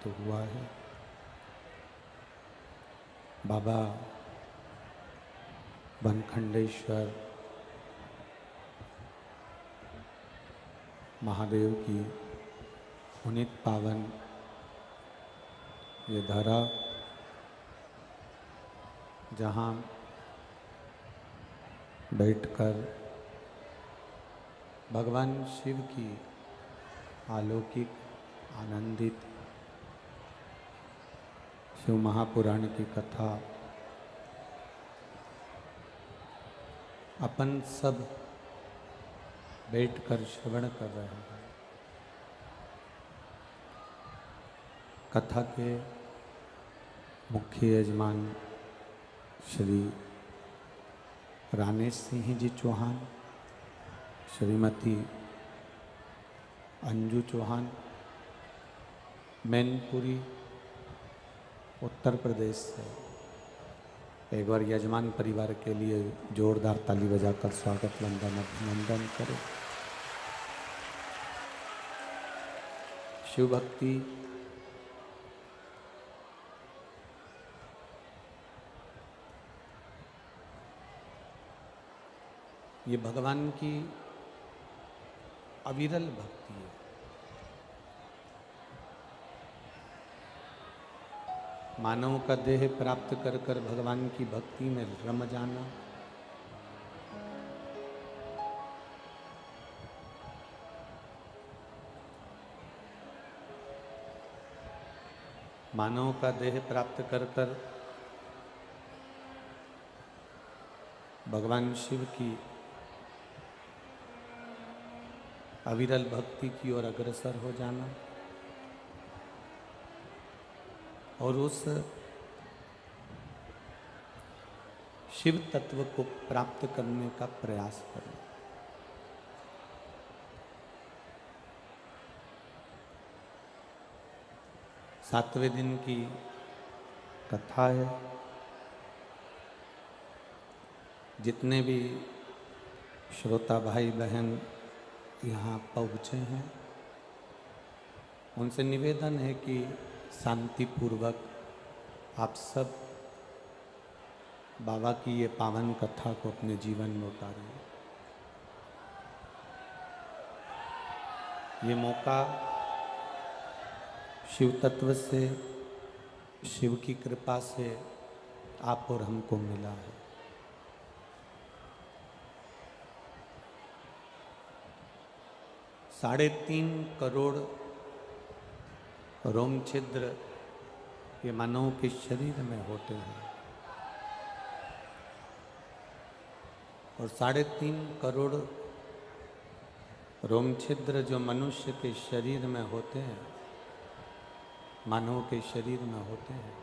प्राप्त हुआ है। बाबा बनखंडेश्वर महादेव की पुनीत पावन ये धरा, जहाँ बैठकर भगवान शिव की अलौकिक आनंदित शिव महापुराण की कथा अपन सब बैठकर श्रवण कर रहे हैं। कथा के मुख्य यजमान श्री रानेश सिंह जी चौहान, श्रीमती अंजू चौहान, मैनपुरी उत्तर प्रदेश से। एक बार यजमान परिवार के लिए जोरदार ताली बजाकर स्वागत वंदन अभिनंदन करें। शिव भक्ति ये भगवान की अविरल भक्ति है। मानव का देह प्राप्त कर कर भगवान की भक्ति में रम जाना, मानव का देह प्राप्त कर कर भगवान शिव की अविरल भक्ति की ओर अग्रसर हो जाना और उस शिव तत्व को प्राप्त करने का प्रयास करना। सातवें दिन की कथा है। जितने भी श्रोता भाई बहन यहाँ पहुँचे हैं, उनसे निवेदन है कि शांतिपूर्वक आप सब बाबा की ये पावन कथा को अपने जीवन में उतारें। ये मौका शिव तत्व से, शिव की कृपा से आप और हमको मिला है। साढ़े 3 करोड़ रोम छिद्र ये मानव के शरीर में होते हैं और 3.5 करोड़ रोम छिद्र जो मनुष्य के शरीर में होते हैं, मानव के शरीर में होते हैं,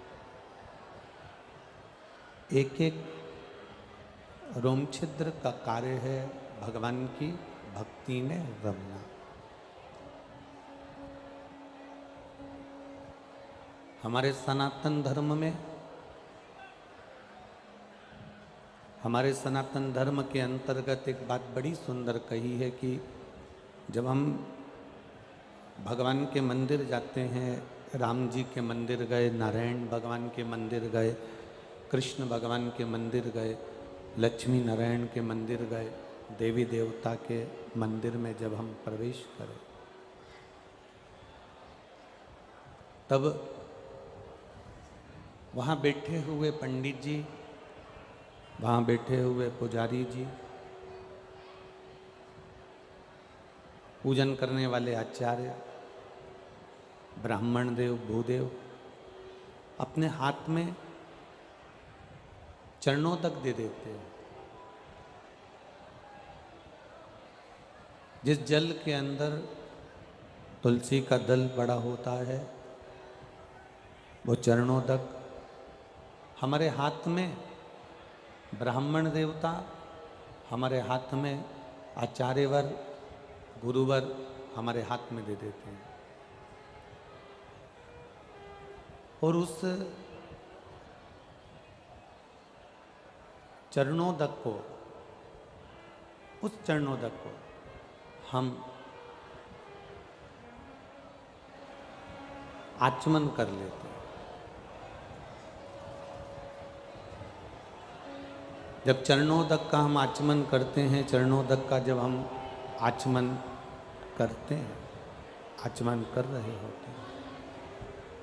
एक एक रोम छिद्र का कार्य है भगवान की भक्ति में रमना। हमारे सनातन धर्म में, हमारे सनातन धर्म के अंतर्गत एक बात बड़ी सुंदर कही है कि जब हम भगवान के मंदिर जाते हैं, राम जी के मंदिर गए, नारायण भगवान के मंदिर गए, कृष्ण भगवान के मंदिर गए, लक्ष्मी नारायण के मंदिर गए, देवी देवता के मंदिर में जब हम प्रवेश करें, तब वहाँ बैठे हुए पंडित जी, वहाँ बैठे हुए पुजारी जी, पूजन करने वाले आचार्य, ब्राह्मण देव, भूदेव अपने हाथ में चरणों तक दे देते हैं। जिस जल के अंदर तुलसी का दल पड़ा होता है, वो चरणों तक हमारे हाथ में ब्राह्मण देवता, हमारे हाथ में आचार्यवर, गुरुवर हमारे हाथ में दे देते हैं और उस चरणोदक को, उस चरणोदक को हम आचमन कर लेते हैं। जब चरणोदक का हम आचमन करते हैं, चरणोदक का जब हम आचमन करते हैं, आचमन कर रहे होते हैं,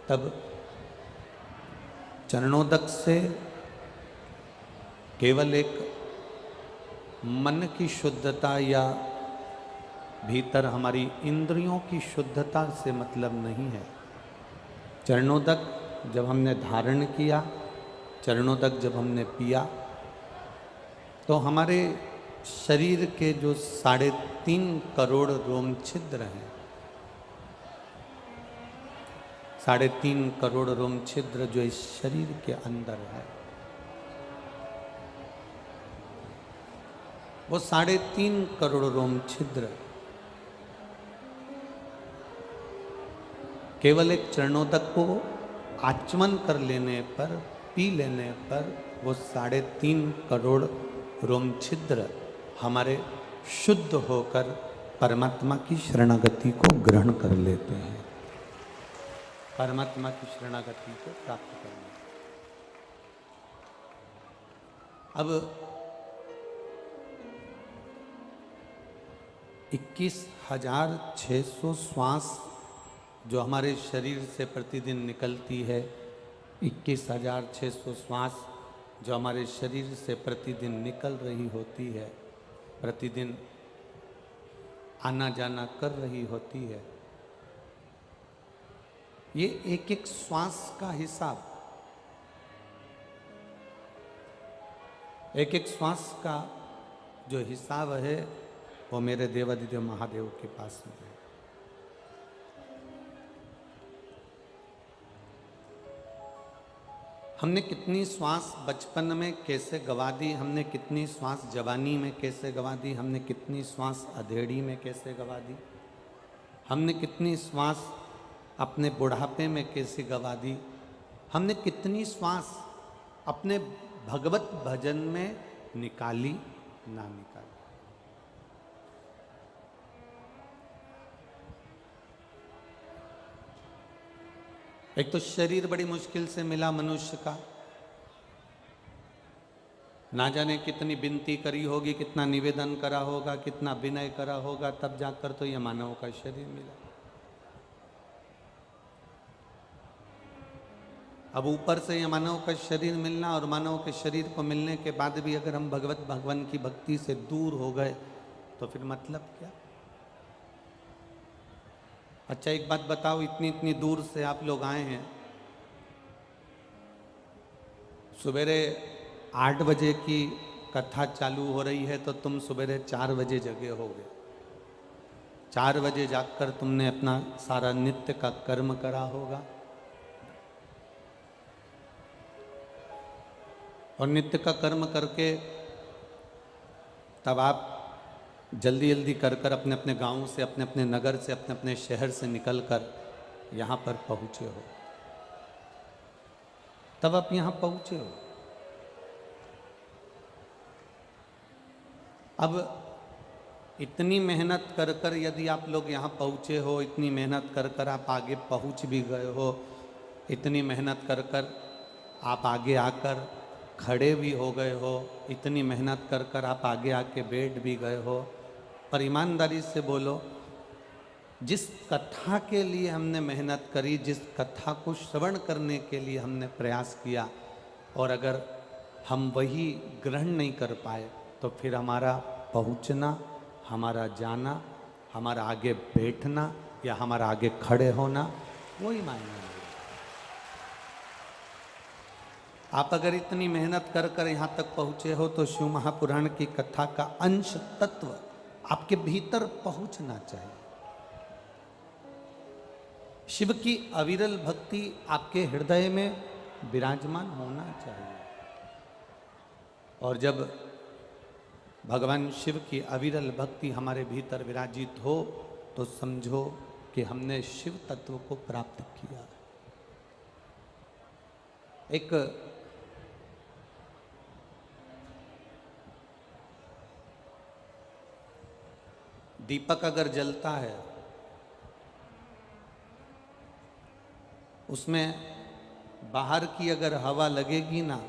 तब चरणोदक से केवल एक मन की शुद्धता या भीतर हमारी इंद्रियों की शुद्धता से मतलब नहीं है। चरणोदक जब हमने धारण किया, चरणोदक जब हमने पिया, तो हमारे शरीर के जो 3.5 करोड़ रोम छिद्र हैं, 3.5 करोड़ रोम छिद्र जो इस शरीर के अंदर है, वो 3.5 करोड़ रोम छिद्र केवल एक चरणोदक को आचमन कर लेने पर, पी लेने पर, वो 3.5 करोड़ रोम छिद्र हमारे शुद्ध होकर परमात्मा की शरणागति को ग्रहण कर लेते हैं, परमात्मा की शरणागति को प्राप्त कर लेते हैं। अब 21,600 श्वास जो हमारे शरीर से प्रतिदिन निकलती है, 21,600 श्वास जो हमारे शरीर से प्रतिदिन निकल रही होती है, प्रतिदिन आना जाना कर रही होती है, ये एक एक श्वास का हिसाब, एक एक श्वास का जो हिसाब है वो मेरे देवाधिदेव महादेव के पास में है। हमने कितनी श्वास बचपन में कैसे गवा दी, हमने कितनी श्वास जवानी में कैसे गवा दी, हमने कितनी श्वास अधेड़ी में कैसे गवा दी, हमने कितनी श्वास अपने बुढ़ापे में कैसे गवा दी, हमने कितनी श्वास अपने भगवत भजन में निकाली ना निकाली। एक तो शरीर बड़ी मुश्किल से मिला मनुष्य का, ना जाने कितनी विनती करी होगी, कितना निवेदन करा होगा, कितना विनय करा होगा, तब जाकर तो यह मानव का शरीर मिला। अब ऊपर से यह मानव का शरीर मिलना और मानव के शरीर को मिलने के बाद भी अगर हम भगवान की भक्ति से दूर हो गए तो फिर मतलब क्या। अच्छा एक बात बताओ, इतनी इतनी दूर से आप लोग आए हैं, सवेरे 8 बजे की कथा चालू हो रही है तो तुम सवेरे 4 बजे जगे होगे, 4 बजे जाकर तुमने अपना सारा नित्य का कर्म करा होगा, और नित्य का कर्म करके तब आप जल्दी जल्दी कर कर अपने अपने गांव से, अपने अपने नगर से, अपने अपने शहर से निकलकर यहाँ पर पहुँचे हो, तब आप यहाँ पहुँचे हो। अब इतनी मेहनत कर कर यदि आप लोग यहाँ पहुँचे हो, इतनी मेहनत कर कर आप आगे पहुँच भी गए हो, इतनी मेहनत कर कर आप आगे आकर खड़े भी हो गए हो, इतनी मेहनत कर कर आप आगे आके बैठ भी गए हो, पर ईमानदारी से बोलो, जिस कथा के लिए हमने मेहनत करी, जिस कथा को श्रवण करने के लिए हमने प्रयास किया, और अगर हम वही ग्रहण नहीं कर पाए तो फिर हमारा पहुंचना, हमारा जाना, हमारा आगे बैठना या हमारा आगे खड़े होना वही मायने नहीं। आप अगर इतनी मेहनत कर कर यहाँ तक पहुँचे हो तो शिव महापुराण की कथा का अंश तत्व आपके भीतर पहुँचना चाहिए। शिव की अविरल भक्ति आपके हृदय में विराजमान होना चाहिए, और जब भगवान शिव की अविरल भक्ति हमारे भीतर विराजित हो तो समझो कि हमने शिव तत्व को प्राप्त किया। एक दीपक अगर जलता है उसमें बाहर की अगर हवा लगेगी ना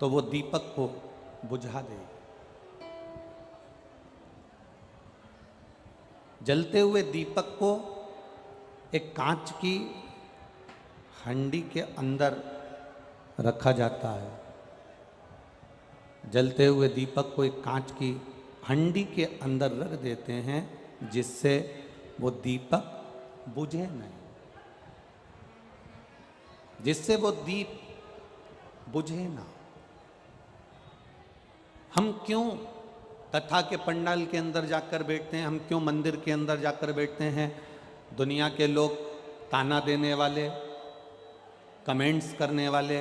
तो वो दीपक को बुझा देगी। जलते हुए दीपक को एक कांच की हंडी के अंदर रखा जाता है। जलते हुए दीपक को एक कांच की हंडी के अंदर रख देते हैं जिससे वो दीपक बुझे नहीं, जिससे वो दीप बुझे ना। हम क्यों कथा के पंडाल के अंदर जाकर बैठते हैं, हम क्यों मंदिर के अंदर जाकर बैठते हैं? दुनिया के लोग ताना देने वाले, कमेंट्स करने वाले,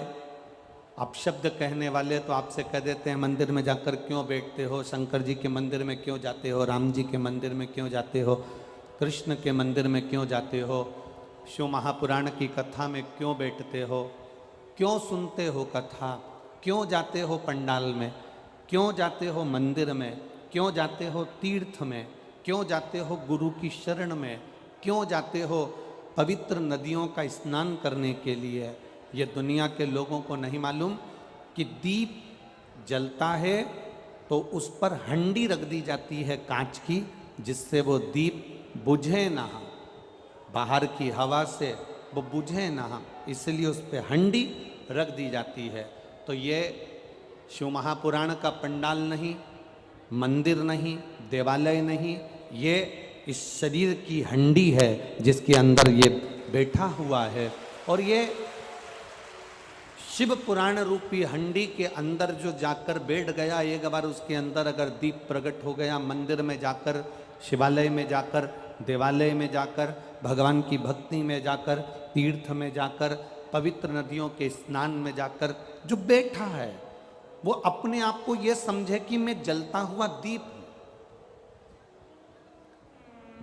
अपशब्द कहने वाले तो आपसे कह देते हैं मंदिर में जाकर क्यों बैठते हो, शंकर जी के मंदिर में क्यों जाते हो, राम जी के मंदिर में क्यों जाते हो, कृष्ण के मंदिर में क्यों जाते हो, शिव महापुराण की कथा में क्यों बैठते हो, क्यों सुनते हो कथा, क्यों जाते हो पंडाल में, क्यों जाते हो मंदिर में, क्यों जाते हो तीर्थ में, क्यों जाते हो गुरु की शरण में, क्यों जाते हो पवित्र नदियों का स्नान करने के लिए? ये दुनिया के लोगों को नहीं मालूम कि दीप जलता है तो उस पर हंडी रख दी जाती है कांच की, जिससे वो दीप बुझे ना, बाहर की हवा से वो बुझे ना, इसलिए उस पर हंडी रख दी जाती है। तो ये शिव महापुराण का पंडाल नहीं, मंदिर नहीं, देवालय नहीं, ये इस शरीर की हंडी है जिसके अंदर ये बैठा हुआ है। और ये शिव पुराण रूपी हंडी के अंदर जो जाकर बैठ गया, एक बार उसके अंदर अगर दीप प्रकट हो गया, मंदिर में जाकर, शिवालय में जाकर, देवालय में जाकर, भगवान की भक्ति में जाकर, तीर्थ में जाकर, पवित्र नदियों के स्नान में जाकर जो बैठा है वो अपने आप को ये समझे कि मैं जलता हुआ दीप हूं,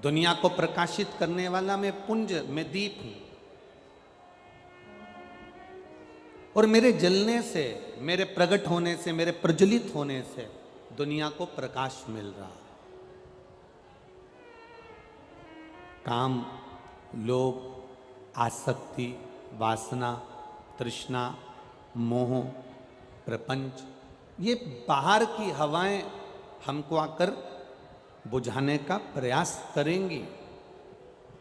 दुनिया को प्रकाशित करने वाला मैं पुंज, मैं दीप हूं, और मेरे जलने से, मेरे प्रकट होने से, मेरे प्रज्वलित होने से दुनिया को प्रकाश मिल रहा। काम, लोभ, आसक्ति, वासना, तृष्णा, मोह, प्रपंच, ये बाहर की हवाएं हमको आकर बुझाने का प्रयास करेंगी।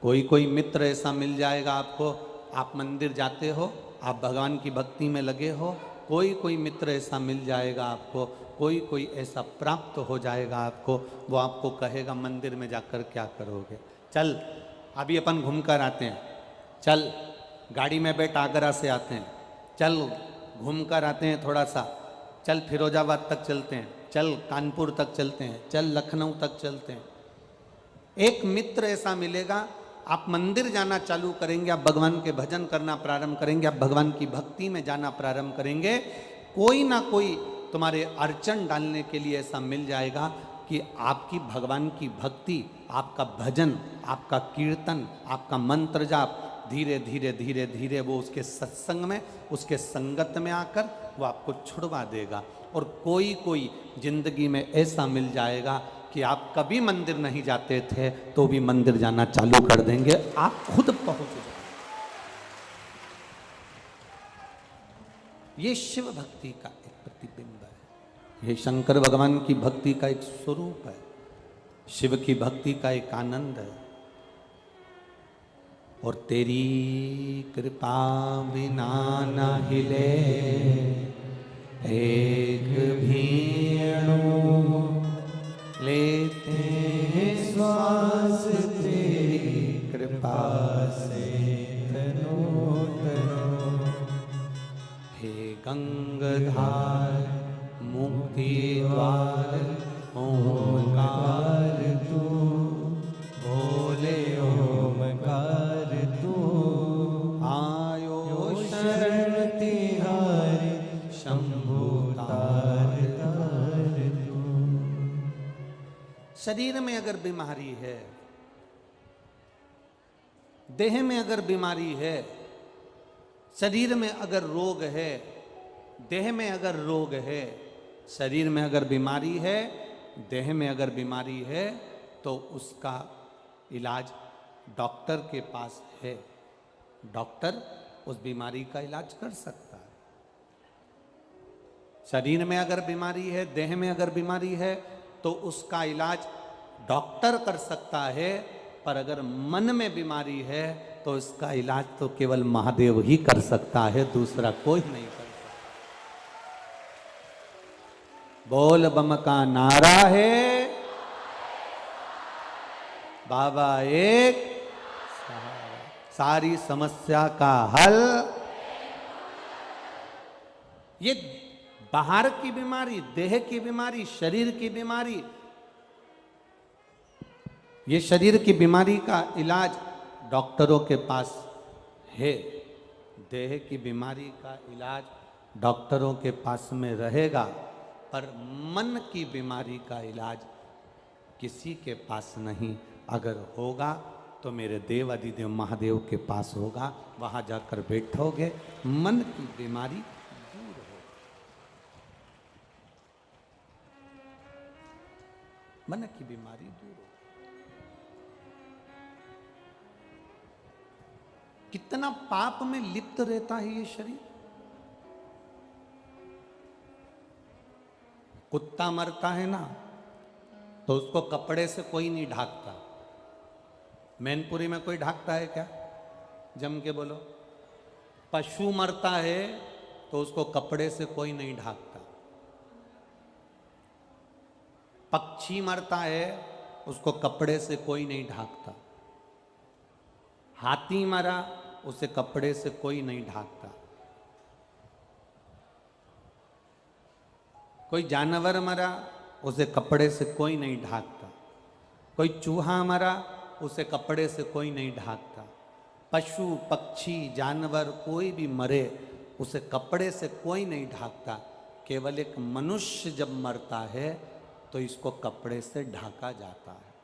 कोई कोई मित्र ऐसा मिल जाएगा आपको, आप मंदिर जाते हो, आप भगवान की भक्ति में लगे हो, कोई कोई मित्र ऐसा मिल जाएगा आपको, कोई कोई ऐसा प्राप्त हो जाएगा आपको, वो आपको कहेगा मंदिर में जाकर क्या करोगे, चल अभी अपन घूम कर आते हैं, चल गाड़ी में बैठ आगरा से आते हैं, चल घूम कर आते हैं थोड़ा सा, चल फिरोजाबाद तक चलते हैं, चल कानपुर तक चलते हैं, चल लखनऊ तक चलते हैं। एक मित्र ऐसा मिलेगा, आप मंदिर जाना चालू करेंगे, आप भगवान के भजन करना प्रारंभ करेंगे, आप भगवान की भक्ति में जाना प्रारंभ करेंगे, कोई ना कोई तुम्हारे अड़चन डालने के लिए ऐसा मिल जाएगा कि आपकी भगवान की भक्ति, आपका भजन, आपका कीर्तन, आपका मंत्र जाप धीरे धीरे धीरे धीरे वो उसके सत्संग में, उसके संगत में आकर वो आपको छुड़वा देगा। और कोई कोई जिंदगी में ऐसा मिल जाएगा कि आप कभी मंदिर नहीं जाते थे तो भी मंदिर जाना चालू कर देंगे, आप खुद पहुंच जाएंगे। ये शिव भक्ति का एक प्रतिबिंब है, ये शंकर भगवान की भक्ति का एक स्वरूप है, शिव की भक्ति का एक आनंद है। और तेरी कृपा बिना न हिले एक भी अणु, लेते श्वास तेरी कृपा से तनो तनो। हे गंगाधार मुक्ति द्वार ओमकार तू, बोले ओमकार तू, आयो शरण तिहारी शंभु तार तार तू। शरीर में अगर बीमारी है, देह में अगर बीमारी है, शरीर में अगर रोग है, देह में अगर रोग है, शरीर में अगर बीमारी है, देह में अगर बीमारी है, तो उसका इलाज डॉक्टर के पास है। डॉक्टर उस बीमारी का इलाज कर सकता है। शरीर में अगर बीमारी है, देह में अगर बीमारी है, तो उसका इलाज डॉक्टर कर सकता है। पर अगर मन में बीमारी है तो इसका इलाज तो केवल महादेव ही कर सकता है, दूसरा कोई नहीं कर सकता। बोल बम का नारा है, बाबा एक, सारी समस्या का हल। ये बाहर की बीमारी, देह की बीमारी, शरीर की बीमारी, ये शरीर की बीमारी का इलाज डॉक्टरों के पास है। देह की बीमारी का इलाज डॉक्टरों के पास में रहेगा, पर मन की बीमारी का इलाज किसी के पास नहीं। अगर होगा तो मेरे देव अधिदेव महादेव के पास होगा, वहां जाकर बैठोगे, मन की बीमारी दूर होगी। मन की बीमारी दूर होगी। कितना पाप में लिप्त रहता है ये शरीर। कुत्ता मरता है ना, तो उसको कपड़े से कोई नहीं ढाकता। मैनपुरी में कोई ढाकता है क्या? जम के बोलो। पशु मरता है तो उसको कपड़े से कोई नहीं ढाकता। पक्षी मरता है, उसको कपड़े से कोई नहीं ढाकता। हाथी मरा, उसे कपड़े से कोई नहीं ढाकता। कोई जानवर मरा, उसे कपड़े से कोई नहीं ढाकता। कोई चूहा मरा, उसे कपड़े से कोई नहीं ढाकता। पशु पक्षी जानवर कोई भी मरे, उसे कपड़े से कोई नहीं ढाकता। केवल एक मनुष्य जब मरता है तो इसको कपड़े से ढाका जाता है,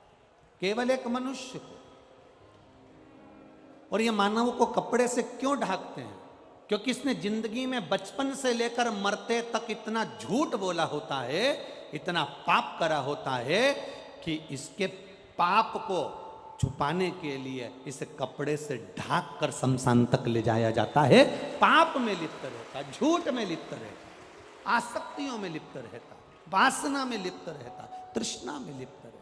केवल एक मनुष्य को। और ये मानव को कपड़े से क्यों ढाकते हैं? क्योंकि इसने जिंदगी में बचपन से लेकर मरते तक इतना झूठ बोला होता है, इतना पाप करा होता है कि इसके पाप को छुपाने के लिए इसे कपड़े से ढाक कर शमशान तक ले जाया जाता है। पाप में लिप्त रहता, झूठ में लिप्त रहता, आसक्तियों में लिप्त रहता, वासना में लिप्त रहता, तृष्णा में लिप्त रहता,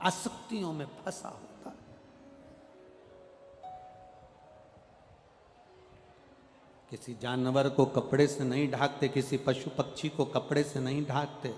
आसक्तियों में फंसा होता। किसी जानवर को कपड़े से नहीं ढाकते, किसी पशु पक्षी को कपड़े से नहीं ढाकते,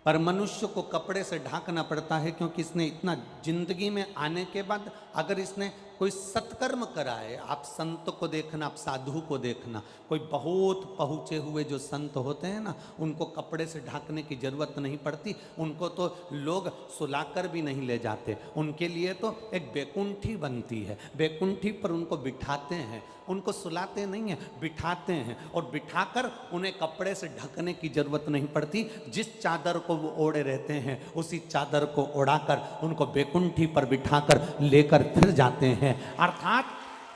पर मनुष्य को कपड़े से ढाकना पड़ता है। क्योंकि इसने इतना जिंदगी में आने के बाद अगर इसने कोई सत्कर्म करा है, आप संत को देखना, आप साधु को देखना, कोई बहुत पहुँचे हुए जो संत होते हैं ना, उनको कपड़े से ढाकने की जरूरत नहीं पड़ती। उनको तो लोग सुलाकर भी नहीं ले जाते, उनके लिए तो एक बैकुंठी बनती है, बैकुंठी पर उनको बिठाते हैं, उनको सुलाते नहीं हैं, बिठाते हैं। और बिठाकर उन्हें कपड़े से ढकने की जरूरत नहीं पड़ती। जिस चादर को वो ओढ़े रहते हैं, उसी चादर को ओढ़ाकर उनको बैकुंठी पर बिठाकर लेकर फिर जाते हैं। अर्थात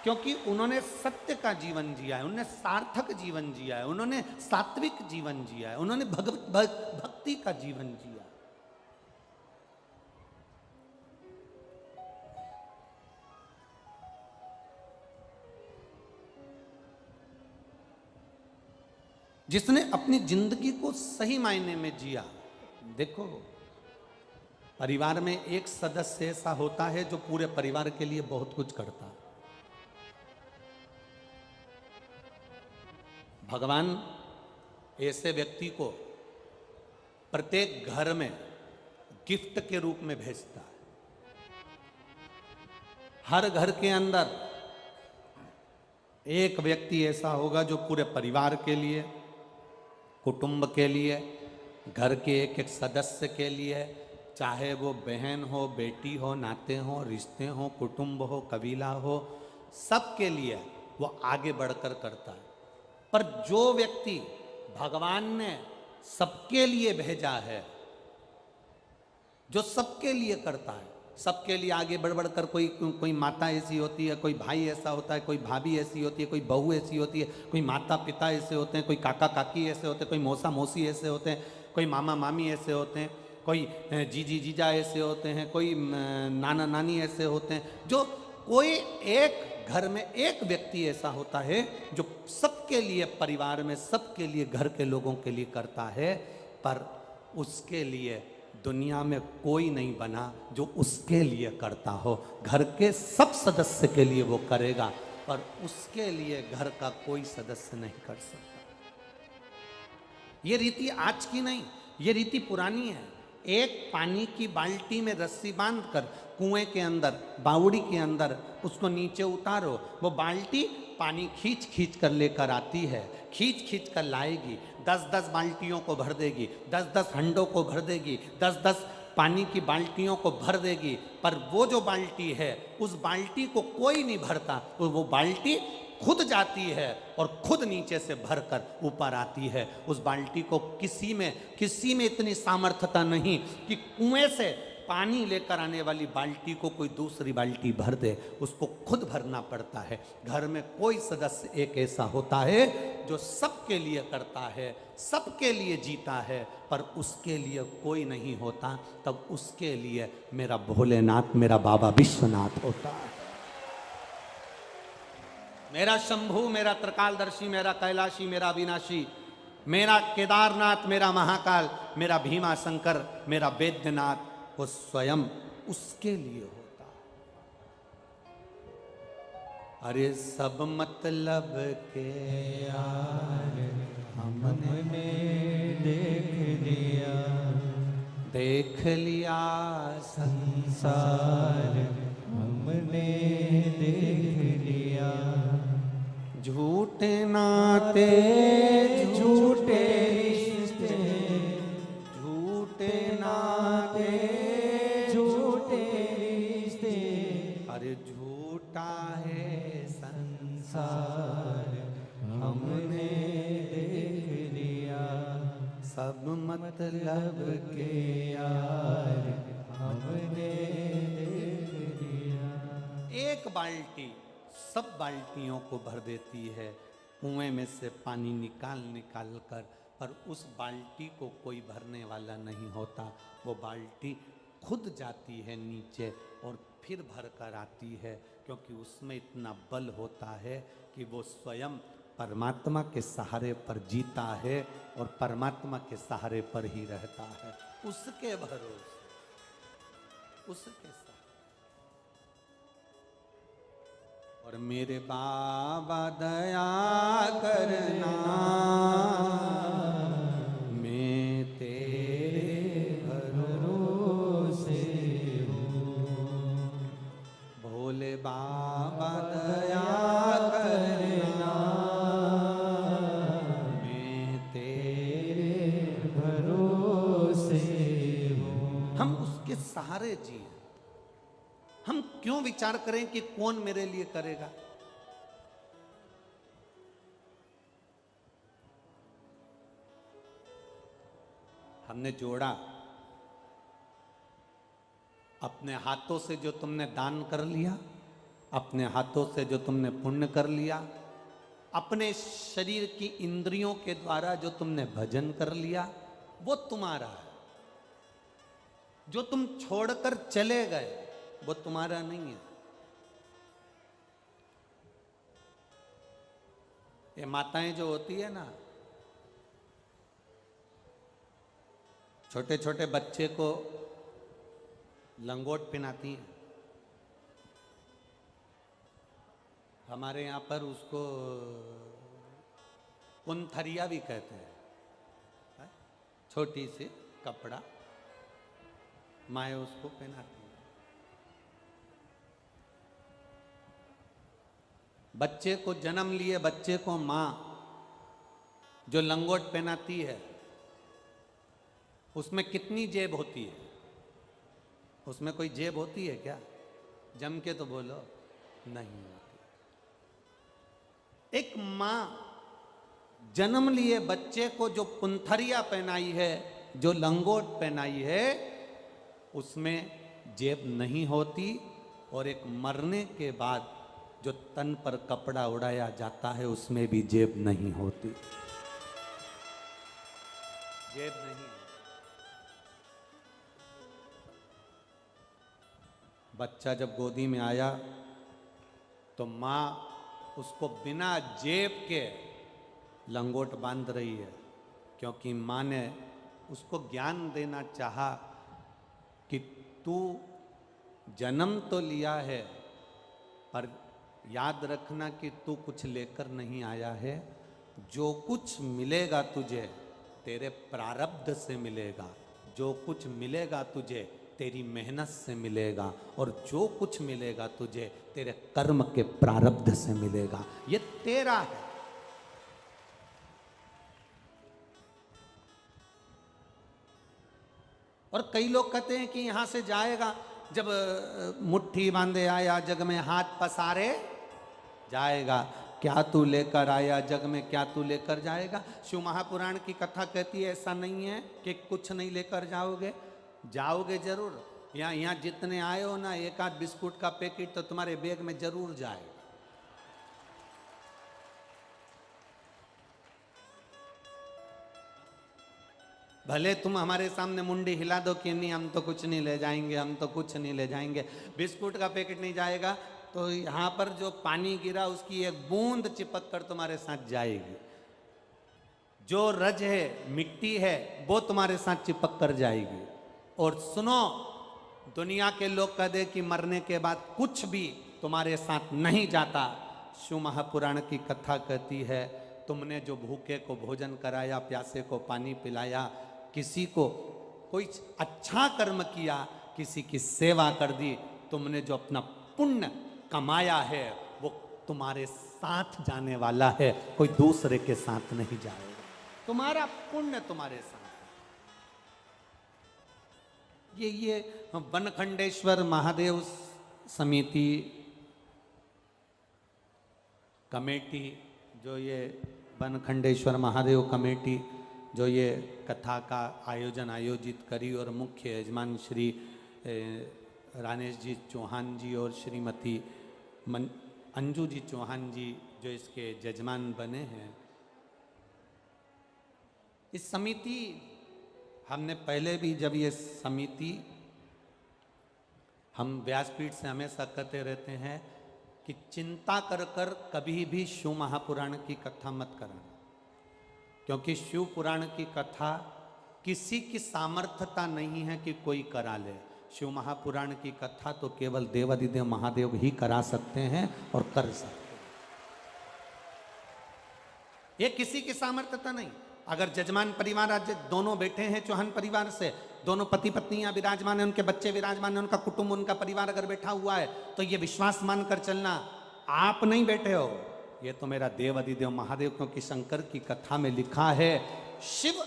क्योंकि उन्होंने सत्य का जीवन जिया है, उन्होंने सार्थक जीवन जिया है, उन्होंने सात्विक जीवन जिया है, उन्होंने भक्ति का जीवन जिया। जिसने अपनी जिंदगी को सही मायने में जिया। देखो, परिवार में एक सदस्य ऐसा होता है जो पूरे परिवार के लिए बहुत कुछ करता है। भगवान ऐसे व्यक्ति को प्रत्येक घर में गिफ्ट के रूप में भेजता है। हर घर के अंदर एक व्यक्ति ऐसा होगा जो पूरे परिवार के लिए, कुटुंब के लिए, घर के एक एक सदस्य के लिए, चाहे वो बहन हो, बेटी हो, नाते हो, रिश्ते हो, कुटुंब हो, कबीला हो, सबके लिए वो आगे बढ़कर करता है। पर जो व्यक्ति भगवान ने सबके लिए भेजा है, जो सबके लिए करता है, सबके लिए आगे बढ़ बढ़कर, कोई माता ऐसी होती है, कोई भाई ऐसा होता है, कोई भाभी ऐसी होती है, कोई बहू ऐसी होती है, कोई माता पिता ऐसे होते हैं, कोई काका काकी ऐसे होते हैं, कोई मौसा मौसी ऐसे होते हैं, कोई मामा मामी ऐसे होते हैं, कोई जीजी जीजा ऐसे होते हैं, कोई नाना नानी ऐसे होते हैं, जो कोई एक घर में एक व्यक्ति ऐसा होता है जो सबके लिए, परिवार में सबके लिए, घर के लोगों के लिए करता है, पर उसके लिए दुनिया में कोई नहीं बना जो उसके लिए करता हो। घर के सब सदस्य के लिए वो करेगा, पर उसके लिए घर का कोई सदस्य नहीं कर सकता। ये रीति आज की नहीं, ये रीति पुरानी है। एक पानी की बाल्टी में रस्सी बांधकर कुएं के अंदर, बावड़ी के अंदर उसको नीचे उतारो, वो बाल्टी पानी खींच खींच कर लेकर आती है, खींच खींच कर लाएगी, 10-10 बाल्टियों को भर देगी, 10-10 हंडों को भर देगी, 10-10 पानी की बाल्टियों को भर देगी, पर वो जो बाल्टी है उस बाल्टी को कोई नहीं भरता, तो वो बाल्टी खुद जाती है और खुद नीचे से भरकर ऊपर आती है। उस बाल्टी को किसी में इतनी सामर्थ्यता नहीं कि कुएं से पानी लेकर आने वाली बाल्टी को कोई दूसरी बाल्टी भर दे, उसको खुद भरना पड़ता है। घर में कोई सदस्य एक ऐसा होता है जो सबके लिए करता है, सबके लिए जीता है, पर उसके लिए कोई नहीं होता, तब उसके लिए मेरा भोलेनाथ, मेरा बाबा विश्वनाथ होता है। मेरा शंभू, मेरा त्रिकालदर्शी, मेरा कैलाशी, मेरा अविनाशी, मेरा केदारनाथ, मेरा महाकाल, मेरा भीमा शंकर, मेरा वैद्यनाथ, वो स्वयं उसके लिए होता। अरे सब मतलब के यार हमने देख लिया संसार हमने देख लिया, झूठे नाते झूठे रिश्ते, झूठे नाते झूठे रिश्ते, अरे झूठा है संसार हमने देख लिया, सब मतलब के यार हमने देख लिया। एक बाल्टी सब बाल्टियों को भर देती है, कुएं में से पानी निकाल निकाल कर, पर उस बाल्टी को कोई भरने वाला नहीं होता। वो बाल्टी खुद जाती है नीचे और फिर भर कर आती है, क्योंकि उसमें इतना बल होता है कि वो स्वयं परमात्मा के सहारे पर जीता है और परमात्मा के सहारे पर ही रहता है, उसके भरोसे, उसके साथ। और मेरे बाबा दया करना, मैं तेरे भरोसे हूँ, भोले बाबा दया करना, मैं तेरे भरोसे हूँ। हम उसके सहारे जिए। हम क्यों विचार करें कि कौन मेरे लिए करेगा? हमने जोड़ा, अपने हाथों से जो तुमने दान कर लिया, अपने हाथों से जो तुमने पुण्य कर लिया, अपने शरीर की इंद्रियों के द्वारा जो तुमने भजन कर लिया, वो तुम्हारा है। जो तुम छोड़कर चले गए वो तुम्हारा नहीं है। ये माताएं जो होती है ना, छोटे छोटे बच्चे को लंगोट पहनाती हैं। हमारे यहाँ पर उसको कुंथरिया भी कहते हैं। छोटी सी कपड़ा माए उसको पहनाती है। बच्चे को जन्म लिए बच्चे को माँ जो लंगोट पहनाती है, उसमें कितनी जेब होती है? उसमें कोई जेब होती है क्या? जम के तो बोलो, नहीं होती। एक माँ जन्म लिए बच्चे को जो कुंथरिया पहनाई है, जो लंगोट पहनाई है, उसमें जेब नहीं होती। और एक मरने के बाद जो तन पर कपड़ा उड़ाया जाता है, उसमें भी जेब नहीं होती। जेब नहीं। बच्चा जब गोदी में आया तो माँ उसको बिना जेब के लंगोट बांध रही है, क्योंकि माँ ने उसको ज्ञान देना चाहा कि तू जन्म तो लिया है, पर याद रखना कि तू कुछ लेकर नहीं आया है। जो कुछ मिलेगा तुझे तेरे प्रारब्ध से मिलेगा, जो कुछ मिलेगा तुझे तेरी मेहनत से मिलेगा, और जो कुछ मिलेगा तुझे तेरे कर्म के प्रारब्ध से मिलेगा। ये तेरा है। और कई लोग कहते हैं कि यहां से जाएगा, जब मुट्ठी बांधे आया जग में हाथ पसारे जाएगा। क्या तू लेकर आया जग में, क्या तू लेकर जाएगा? शिव महापुराण की कथा कहती है ऐसा नहीं है कि कुछ नहीं लेकर जाओगे, जाओगे जरूर। यहाँ जितने आए हो ना, एक आध बिस्कुट का पैकेट तो तुम्हारे बैग में जरूर जाएगा। भले तुम हमारे सामने मुंडी हिला दो कि नहीं हम तो कुछ नहीं ले जाएंगे, हम तो कुछ नहीं ले जाएंगे, बिस्कुट का पैकेट नहीं जाएगा, तो यहाँ पर जो पानी गिरा उसकी एक बूंद चिपक कर तुम्हारे साथ जाएगी। जो रज है, मिट्टी है, वो तुम्हारे साथ चिपक कर जाएगी। और सुनो, दुनिया के लोग कह दे कि मरने के बाद कुछ भी तुम्हारे साथ नहीं जाता। शिव महापुराण की कथा कहती है, तुमने जो भूखे को भोजन कराया, प्यासे को पानी पिलाया, किसी को कोई अच्छा कर्म किया, किसी की सेवा कर दी, तुमने जो अपना पुण्य कमाया है वो तुम्हारे साथ जाने वाला है, कोई दूसरे के साथ नहीं जाएगा। तुम्हारा पुण्य तुम्हारे साथ। ये वनखंडेश्वर महादेव समिति कमेटी, जो ये वनखंडेश्वर महादेव कमेटी जो ये कथा का आयोजित करी, और मुख्य यजमान श्री रानेश जी चौहान जी और श्रीमती अंजू जी चौहान जी जो इसके जजमान बने हैं। इस समिति, हमने पहले भी जब ये समिति, हम व्यासपीठ से हमेशा कहते रहते हैं कि चिंता कर कर कभी भी शिव महापुराण की कथा मत करना, क्योंकि शिव पुराण की कथा किसी की सामर्थ्यता नहीं है कि कोई करा ले। शिव महापुराण की कथा तो केवल देवादिदेव महादेव ही करा सकते हैं और कर सकते हैं। ये किसी की सामर्थ्यता नहीं। अगर जजमान परिवार आज दोनों बैठे हैं चौहान परिवार से, दोनों पति पत्नियां विराजमान है, उनके बच्चे विराजमान है, उनका कुटुंब, उनका परिवार अगर बैठा हुआ है, तो ये विश्वास मानकर चलना, आप नहीं बैठे हो, ये तो मेरा देव अधिदेव महादेव, क्योंकि शंकर की कथा में लिखा है शिव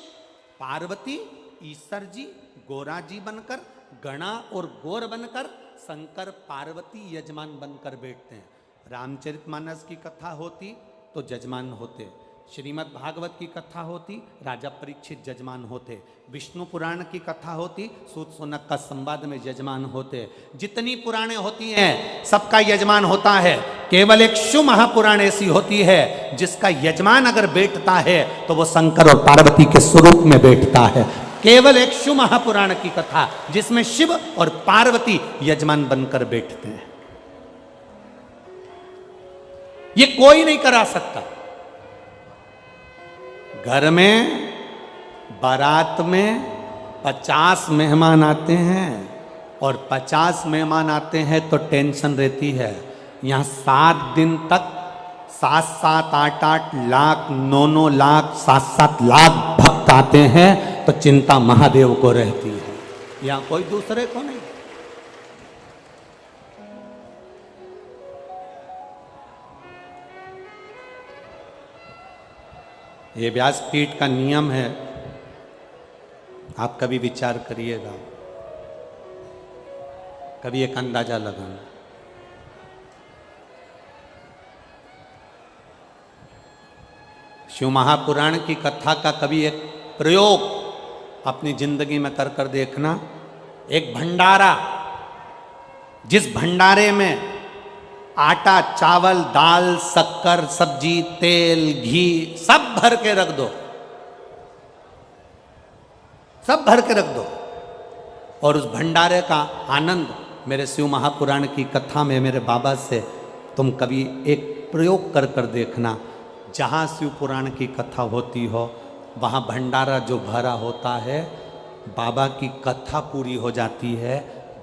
पार्वती ईश्वर जी गोरा जी बनकर, गणा और गौर बनकर, शंकर पार्वती यजमान बनकर बैठते हैं। रामचरितमानस की कथा होती तो जजमान होते, श्रीमद् भागवत की कथा होती राजा परीक्षित जजमान होते, विष्णु पुराण की कथा होती सूत सोनक का संवाद में जजमान होते। जितनी पुराणे होती हैं सबका यजमान होता है, केवल एक शिव महापुराण ऐसी होती है जिसका यजमान अगर बैठता है तो वो शंकर और पार्वती के स्वरूप में बैठता है। केवल एक शिव महापुराण की कथा जिसमें शिव और पार्वती यजमान बनकर बैठते हैं, ये कोई नहीं करा सकता। घर में बारात में 50 मेहमान आते हैं, और 50 मेहमान आते हैं तो टेंशन रहती है। यहाँ 7 दिन तक 7-7, 8-8 लाख, 9-9 लाख, 7-7 लाख भक्त आते हैं, तो चिंता महादेव को रहती है, यहाँ कोई दूसरे को नहीं। ये व्यासपीठ का नियम है, आप कभी विचार करिएगा, कभी एक अंदाजा लगाना। शिव महापुराण की कथा का कभी एक प्रयोग अपनी जिंदगी में कर कर देखना। एक भंडारा, जिस भंडारे में आटा, चावल, दाल, शक्कर, सब्जी, तेल, घी सब भर के रख दो, सब भर के रख दो, और उस भंडारे का आनंद मेरे शिव महापुराण की कथा में मेरे बाबा से तुम कभी एक प्रयोग कर कर देखना, जहाँ शिव पुराण की कथा होती हो वहाँ भंडारा जो भरा होता है, बाबा की कथा पूरी हो जाती है,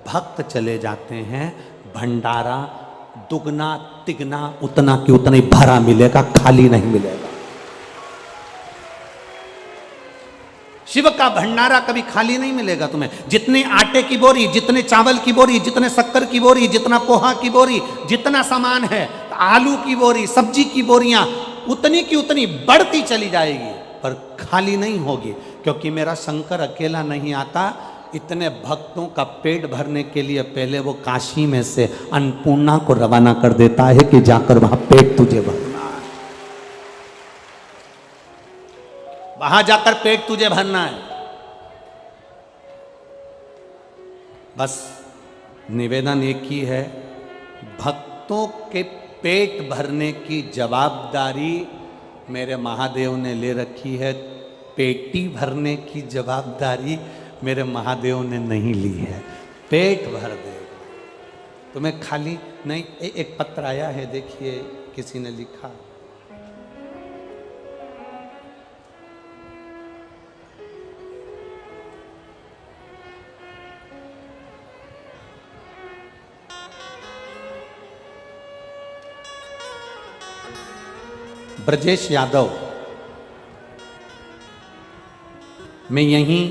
भक्त चले जाते हैं, भंडारा दुगना तिगना उतना कि उतना ही भरा मिलेगा, खाली नहीं मिलेगा। शिव का भंडारा कभी खाली नहीं मिलेगा तुम्हें। जितने आटे की बोरी, जितने चावल की बोरी, जितने शक्कर की बोरी, जितना पोहा की बोरी, जितना सामान है, आलू की बोरी, सब्जी की बोरियां उतनी की उतनी बढ़ती चली जाएगी, पर खाली नहीं होगी, क्योंकि मेरा शंकर अकेला नहीं आता। इतने भक्तों का पेट भरने के लिए पहले वो काशी में से अन्नपूर्णा को रवाना कर देता है कि जाकर वहां पेट तुझे भरना है, वहां जाकर पेट तुझे भरना है। बस निवेदन एक ही है, भक्तों के पेट भरने की जवाबदारी मेरे महादेव ने ले रखी है, पेटी भरने की जवाबदारी मेरे महादेव ने नहीं ली है। पेट भर देगा, तुम्हें खाली नहीं। एक पत्र आया है, देखिए किसी ने लिखा, ब्रजेश यादव, मैं यहीं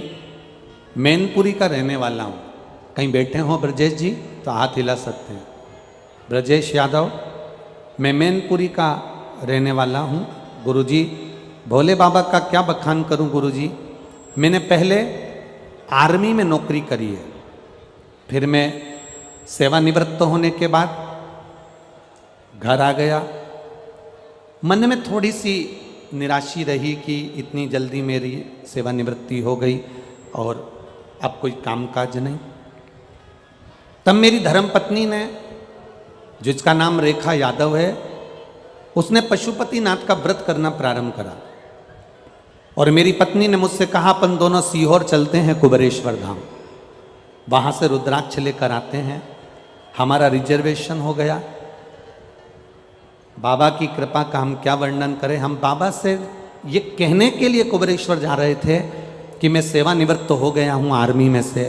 मैनपुरी का रहने वाला हूँ। कहीं बैठे हो ब्रजेश जी तो हाथ हिला सकते हैं। ब्रजेश यादव, मैं मैनपुरी का रहने वाला हूँ। गुरुजी, भोले बाबा का क्या बखान करूँ गुरुजी। मैंने पहले आर्मी में नौकरी करी है, फिर मैं सेवानिवृत्त होने के बाद घर आ गया। मन में थोड़ी सी निराशी रही कि इतनी जल्दी मेरी सेवानिवृत्ति हो गई और अब कोई कामकाज नहीं। तब मेरी धर्मपत्नी ने, जिसका नाम रेखा यादव है, उसने पशुपतिनाथ का व्रत करना प्रारंभ करा और मेरी पत्नी ने मुझसे कहा अपन दोनों सीहोर चलते हैं कुबेरेश्वर धाम, वहाँ से रुद्राक्ष लेकर आते हैं। हमारा रिजर्वेशन हो गया। बाबा की कृपा का हम क्या वर्णन करें। हम बाबा से ये कहने के लिए कुबेरेश्वर जा रहे थे कि मैं सेवानिवृत्त हो गया हूँ आर्मी में से,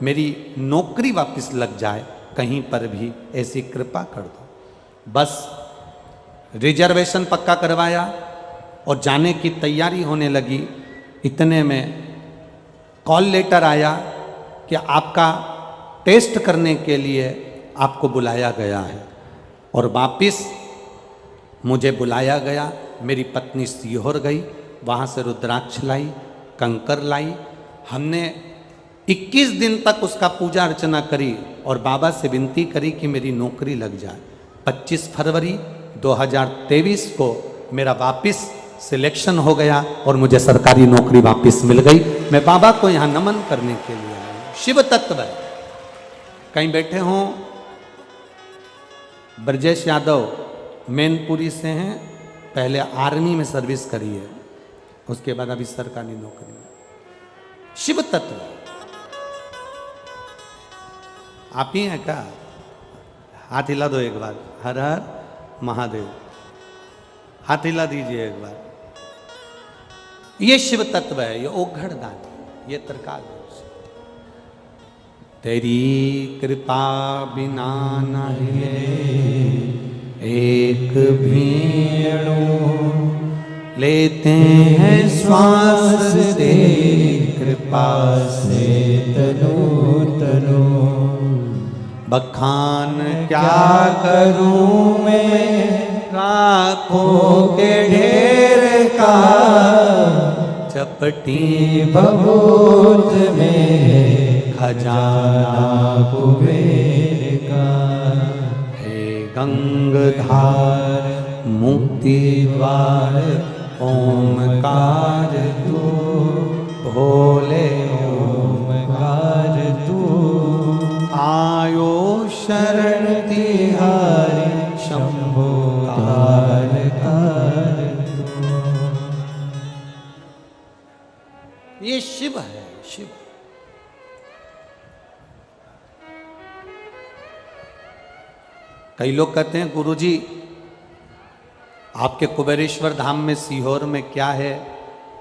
मेरी नौकरी वापस लग जाए कहीं पर भी, ऐसी कृपा कर दो। बस रिजर्वेशन पक्का करवाया और जाने की तैयारी होने लगी। इतने में कॉल लेटर आया कि आपका टेस्ट करने के लिए आपको बुलाया गया है, और वापिस मुझे बुलाया गया। मेरी पत्नी सीहोर गई, वहाँ से रुद्राक्ष लाई, कंकर लाई। हमने 21 दिन तक उसका पूजा अर्चना करी और बाबा से विनती करी कि मेरी नौकरी लग जाए। 25 फरवरी 2023 को मेरा वापस सिलेक्शन हो गया और मुझे सरकारी नौकरी वापस मिल गई। मैं बाबा को यहाँ नमन करने के लिए आया हूँ। शिव तत्व है। कहीं बैठे हों, ब्रजेश यादव मैनपुरी से हैं, पहले आर्मी में सर्विस करी है, उसके बाद अभी सरकारी नौकरी में। शिव तत्व आप ही हैं क्या? हाथ हिला दो एक बार। हर हर महादेव, हाथ हिला दीजिए एक बार। ये शिव तत्व है, ये ओघड़ दान, ये तरकाल। तेरी कृपा बिना न हिले एक भीड़ो, लेते हैं श्वास तेरी कृपा से तनो तनो। बखान क्या करूं मैं राखों के ढेर का, चपटी भभूत में खजाना कुबेर का। गंगधार मुक्ति द्वार ओमकार तू, भोले ओमकार तू। आयो शरण तिहारी शंभो कार कार तू। ये शिव है, शिव। कई लोग कहते हैं गुरुजी आपके कुबेरेश्वर धाम में सीहोर में क्या है,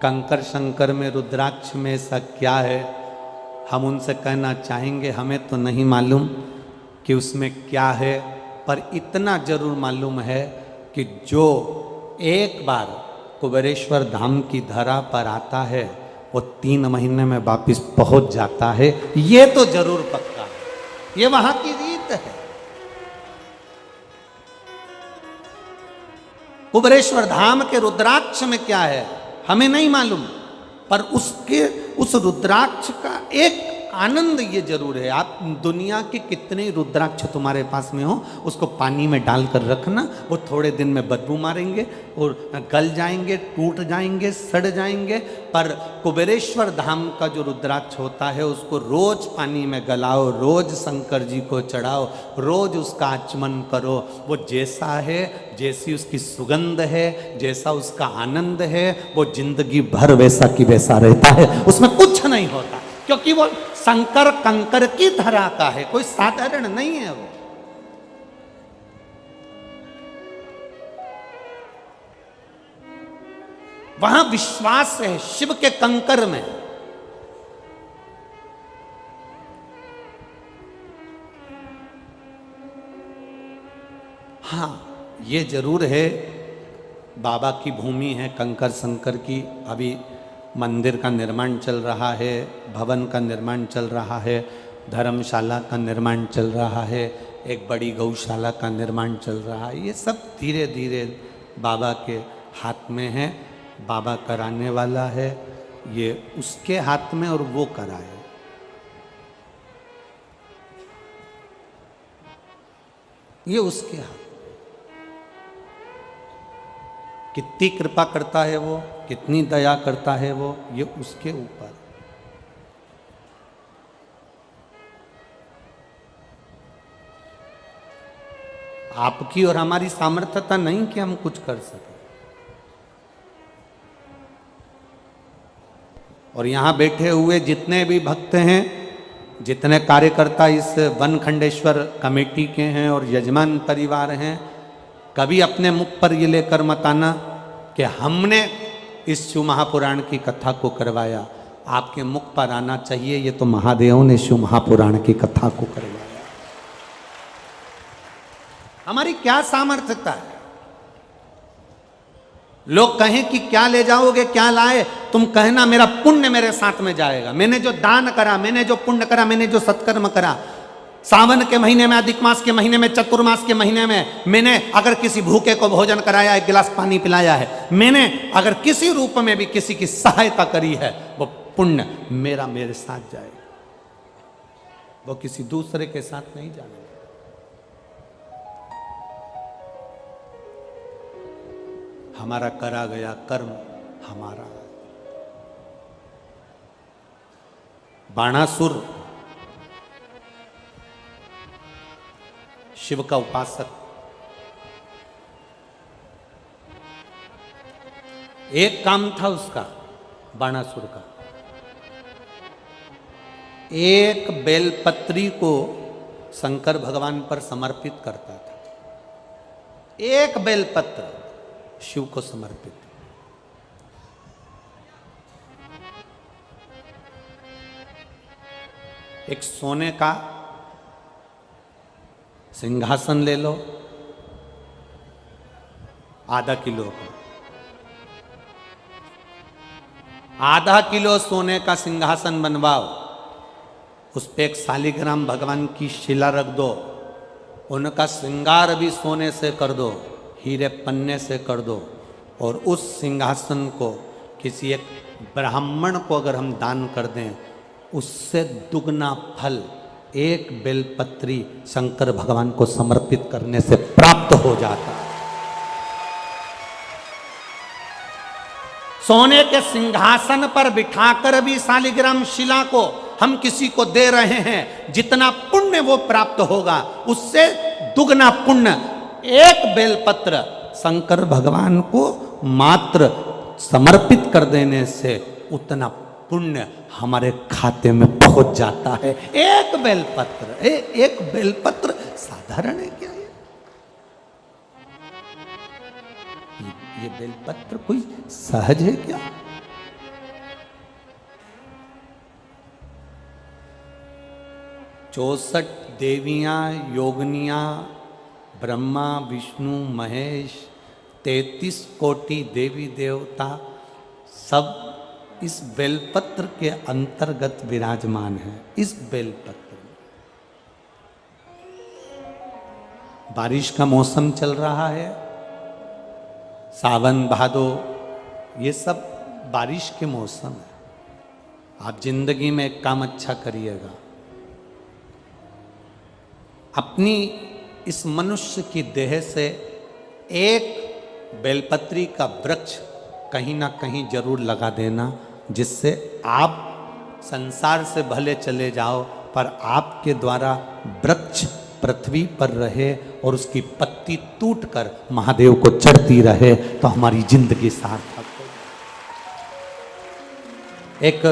कंकर शंकर में रुद्राक्ष में ऐसा क्या है। हम उनसे कहना चाहेंगे हमें तो नहीं मालूम कि उसमें क्या है, पर इतना जरूर मालूम है कि जो एक बार कुबेरेश्वर धाम की धरा पर आता है वो 3 महीने में वापिस पहुंच जाता है। ये तो जरूर पक्का है, ये वहां की रीत है। कुबेरेश्वर धाम के रुद्राक्ष में क्या है हमें नहीं मालूम, पर उस रुद्राक्ष का एक आनंद ये जरूर है। आप दुनिया के कितने रुद्राक्ष तुम्हारे पास में हो, उसको पानी में डालकर रखना, वो थोड़े दिन में बदबू मारेंगे और गल जाएंगे, टूट जाएंगे, सड़ जाएंगे। पर कुबेरेश्वर धाम का जो रुद्राक्ष होता है उसको रोज पानी में गलाओ, रोज शंकर जी को चढ़ाओ, रोज उसका आचमन करो। वो जैसा है, जैसी उसकी सुगंध है, जैसा उसका आनंद है, वो जिंदगी भर वैसा की वैसा रहता है, उसमें कुछ नहीं होता, क्योंकि वो शंकर कंकर की धरा का है, कोई साधारण नहीं है वो। वहां विश्वास है शिव के कंकर में। हाँ, ये जरूर है बाबा की भूमि है कंकर शंकर की। अभी मंदिर का निर्माण चल रहा है, भवन का निर्माण चल रहा है, धर्मशाला का निर्माण चल रहा है, एक बड़ी गौशाला का निर्माण चल रहा है। ये सब धीरे धीरे बाबा के हाथ में है, बाबा कराने वाला है, ये उसके हाथ में और वो कराए। ये उसके हाथ, कितनी कृपा करता है वो, कितनी दया करता है वो, ये उसके ऊपर। आपकी और हमारी सामर्थ्यता नहीं कि हम कुछ कर सके। और यहां बैठे हुए जितने भी भक्त हैं, जितने कार्यकर्ता इस वन खंडेश्वर कमेटी के हैं और यजमान परिवार हैं, कभी अपने मुख पर ये लेकर मत आना कि हमने इस शिव महापुराण की कथा को करवाया। आपके मुख पर आना चाहिए ये तो महादेव ने शिव महापुराण की कथा को करवाया। हमारी क्या सामर्थ्यता है? लोग कहें कि क्या ले जाओगे, क्या लाए, तुम कहना मेरा पुण्य मेरे साथ में जाएगा। मैंने जो दान करा, मैंने जो पुण्य करा, मैंने जो सत्कर्म करा, सावन के महीने में, अधिक मास के महीने में, चतुर्मास के महीने में मैंने अगर किसी भूखे को भोजन कराया, एक गिलास पानी पिलाया है, मैंने अगर किसी रूप में भी किसी की सहायता करी है, वो पुण्य मेरा मेरे साथ जाएगा, वो किसी दूसरे के साथ नहीं जाएगा। हमारा करा गया कर्म हमारा। बाणासुर शिव का उपासक, एक काम था उसका, बाणासुर का, एक बेलपत्री को शंकर भगवान पर समर्पित करता था। एक बेलपत्र शिव को समर्पित। एक सोने का सिंहासन ले लो, आधा किलो का, आधा किलो सोने का सिंहासन बनवाओ, उस पे एक शालिग्राम भगवान की शिला रख दो, उनका श्रृंगार भी सोने से कर दो, हीरे पन्ने से कर दो, और उस सिंहासन को किसी एक ब्राह्मण को अगर हम दान कर दें, उससे दुगना फल एक बेलपत्री शंकर भगवान को समर्पित करने से प्राप्त हो जाता है। सोने के सिंहासन पर बिठाकर भी शालिग्राम शिला को हम किसी को दे रहे हैं, जितना पुण्य वो प्राप्त होगा उससे दुगना पुण्य एक बेलपत्र शंकर भगवान को मात्र समर्पित कर देने से उतना पुण्य हमारे खाते में पहुंच जाता है। एक बेलपत्र, एक बेलपत्र साधारण है क्या ये? ये बेलपत्र कोई सहज है क्या? चौसठ देवियां योगनियां, ब्रह्मा विष्णु महेश, 33 कोटि देवी देवता सब इस बेलपत्र के अंतर्गत विराजमान है। इस बेलपत्र में बारिश का मौसम चल रहा है, सावन भादो, ये सब बारिश के मौसम है। आप जिंदगी में एक काम अच्छा करिएगा, अपनी इस मनुष्य की देह से एक बेलपत्री का वृक्ष कहीं ना कहीं जरूर लगा देना, जिससे आप संसार से भले चले जाओ पर आपके द्वारा वृक्ष पृथ्वी पर रहे और उसकी पत्ती टूटकर महादेव को चढ़ती रहे, तो हमारी जिंदगी सार्थक हो। एक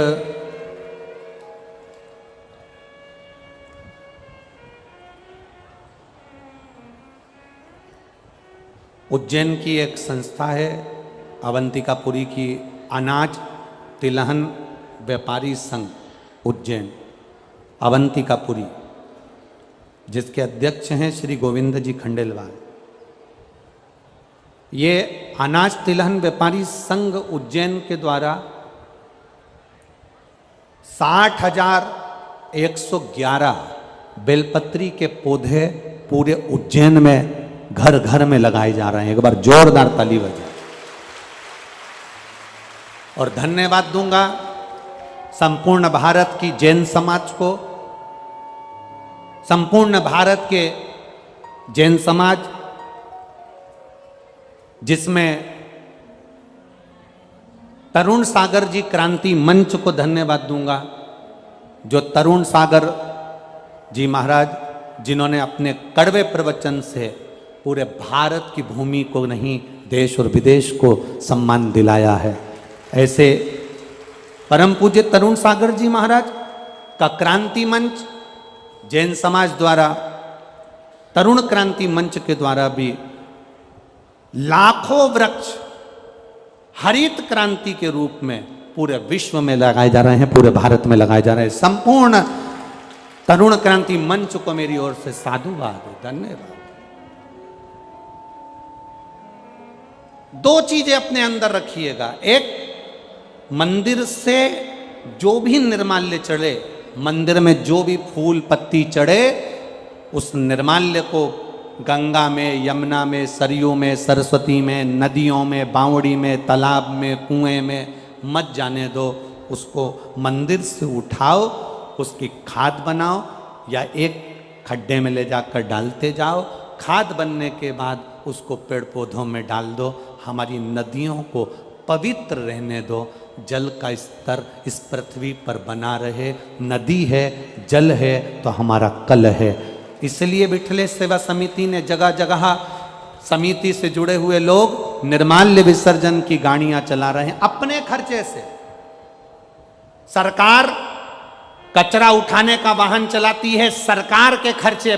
उज्जैन की एक संस्था है, अवंतिकापुरी की, अनाज तिलहन व्यापारी संघ उज्जैन अवंतिकापुरी, जिसके अध्यक्ष हैं श्री गोविंद जी खंडेलवाल। ये अनाज तिलहन व्यापारी संघ उज्जैन के द्वारा 60,111 बेलपत्री के पौधे पूरे उज्जैन में घर घर में लगाए जा रहे हैं। एक बार जोरदार ताली बजाए। और धन्यवाद दूंगा संपूर्ण भारत की जैन समाज को, संपूर्ण भारत के जैन समाज, जिसमें तरुण सागर जी क्रांति मंच को धन्यवाद दूंगा, जो तरुण सागर जी महाराज, जिन्होंने अपने कड़वे प्रवचन से पूरे भारत की भूमि को नहीं, देश और विदेश को सम्मान दिलाया है। ऐसे परम पूज्य तरुण सागर जी महाराज का क्रांति मंच जैन समाज द्वारा, तरुण क्रांति मंच के द्वारा भी लाखों वृक्ष हरित क्रांति के रूप में पूरे विश्व में लगाए जा रहे हैं, पूरे भारत में लगाए जा रहे हैं। संपूर्ण तरुण क्रांति मंच को मेरी ओर से साधुवाद, धन्यवाद। दो चीजें अपने अंदर रखिएगा, एक मंदिर से जो भी निर्माल्य चढ़े, मंदिर में जो भी फूल पत्ती चढ़े, उस निर्माल्य को गंगा में, यमुना में, सरयू में, सरस्वती में, नदियों में, बावड़ी में, तालाब में, कुएं में मत जाने दो। उसको मंदिर से उठाओ, उसकी खाद बनाओ या एक खड्डे में ले जाकर डालते जाओ। खाद बनने के बाद उसको पेड़ पौधों में डाल दो। हमारी नदियों को पवित्र रहने दो, जल का स्तर इस पृथ्वी पर बना रहे। नदी है, जल है तो हमारा कल है। इसलिए विठले सेवा समिति ने जगह जगह, समिति से जुड़े हुए लोग निर्माल्य विसर्जन की गाड़ियां चला रहे हैं अपने खर्चे से। सरकार कचरा उठाने का वाहन चलाती है सरकार के खर्चे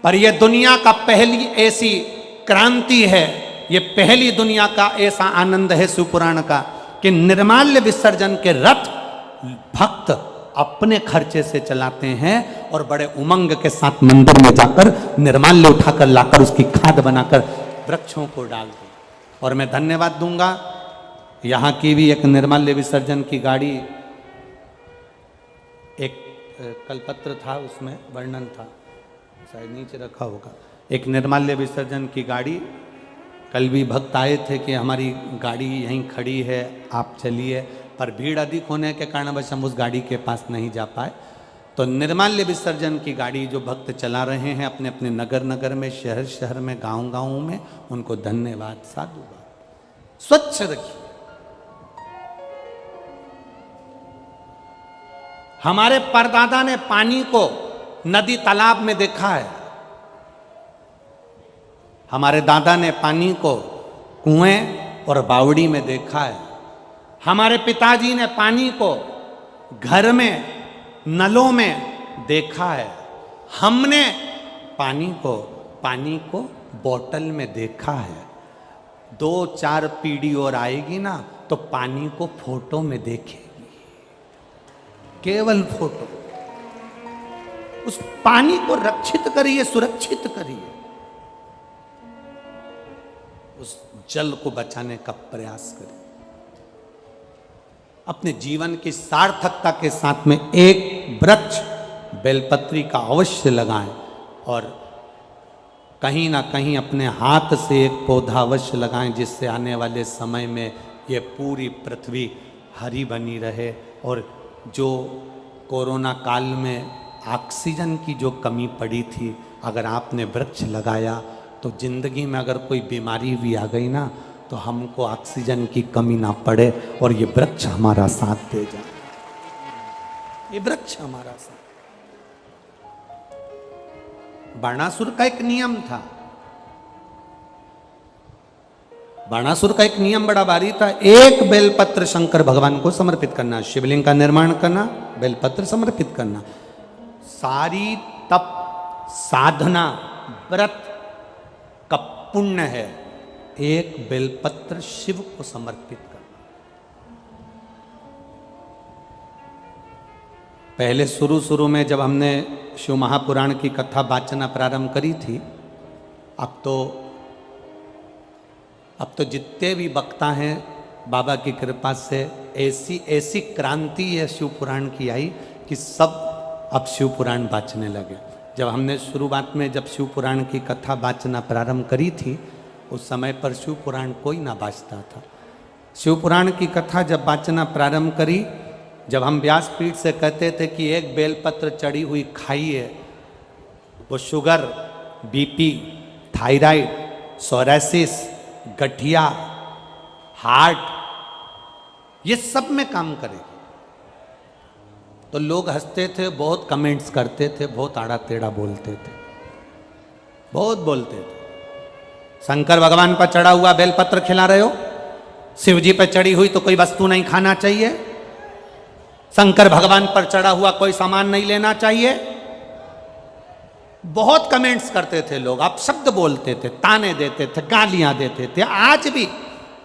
पर यह दुनिया का पहली ऐसी क्रांति है, ये पहली दुनिया का ऐसा आनंद है शिवपुराण का कि निर्माल्य विसर्जन के रथ भक्त अपने खर्चे से चलाते हैं और बड़े उमंग के साथ मंदिर में जाकर निर्माल्य उठाकर लाकर उसकी खाद बनाकर वृक्षों को डालते हैं। और मैं धन्यवाद दूंगा, यहाँ की भी एक निर्माल्य विसर्जन की गाड़ी, एक कलपत्र था उसमें वर्णन था, शायद नीचे रखा होगा, एक निर्माल्य विसर्जन की गाड़ी। कल भी भक्त आए थे कि हमारी गाड़ी यहीं खड़ी है, आप चलिए, पर भीड़ अधिक होने के कारण बस हम उस गाड़ी के पास नहीं जा पाए। तो निर्माल्य विसर्जन की गाड़ी जो भक्त चला रहे हैं अपने अपने नगर नगर में, शहर शहर में, गांव गांव में, उनको धन्यवाद, साधुवाद। स्वच्छ रखिए। हमारे परदादा ने पानी को नदी तालाब में देखा है, हमारे दादा ने पानी को कुएं और बावड़ी में देखा है, हमारे पिताजी ने पानी को घर में नलों में देखा है, हमने पानी को पानी को बोतल में देखा है, 2-4 पीढ़ी और आएगी ना तो पानी को फोटो में देखेगी, केवल फोटो। उस पानी को रक्षित करिए, सुरक्षित करिए, उस जल को बचाने का प्रयास करिए। अपने जीवन की सार्थकता के साथ में एक वृक्ष बेलपत्री का अवश्य लगाएं और कहीं ना कहीं अपने हाथ से एक पौधा अवश्य लगाएं, जिससे आने वाले समय में ये पूरी पृथ्वी हरी बनी रहे। और जो कोरोना काल में ऑक्सीजन की जो कमी पड़ी थी, अगर आपने वृक्ष लगाया तो जिंदगी में अगर कोई बीमारी भी आ गई ना तो हमको ऑक्सीजन की कमी ना पड़े और ये वृक्ष हमारा साथ दे जाए, ये वृक्ष हमारा साथ। बाणासुर का एक नियम था, बाणासुर का एक नियम बड़ा भारी था, एक बेलपत्र शंकर भगवान को समर्पित करना, शिवलिंग का निर्माण करना, बेलपत्र समर्पित करना। सारी तप साधना व्रत का पुण्य है एक बेलपत्र शिव को समर्पित करना। पहले शुरू में जब हमने शिव महापुराण की कथा वाचना प्रारंभ करी थी, अब तो जितने भी वक्ता हैं बाबा की कृपा से ऐसी क्रांति है शिव पुराण की आई कि सब अब शिव पुराण वाचने लगे। जब हमने शुरुआत में जब शिव पुराण की कथा वाचना प्रारंभ करी थी, उस समय पर शिव पुराण कोई ना वाचता था। शिव पुराण की कथा जब वाचना प्रारंभ करी, जब हम व्यासपीठ से कहते थे कि एक बेलपत्र चढ़ी हुई खाइए, वो शुगर, बीपी, थायराइड, सोरासिस, गठिया, हार्ट, ये सब में काम करेगी। तो लोग हंसते थे, बहुत कमेंट्स करते थे, बहुत आड़ा टेढ़ा बोलते थे, बहुत बोलते थे। शंकर भगवान पर चढ़ा हुआ बेलपत्र खिला रहे हो, शिव जी पर चढ़ी हुई तो कोई वस्तु नहीं खाना चाहिए, शंकर भगवान पर चढ़ा हुआ कोई सामान नहीं लेना चाहिए। बहुत कमेंट्स करते थे लोग, आप शब्द बोलते थे, ताने देते थे, गालियां देते थे। आज भी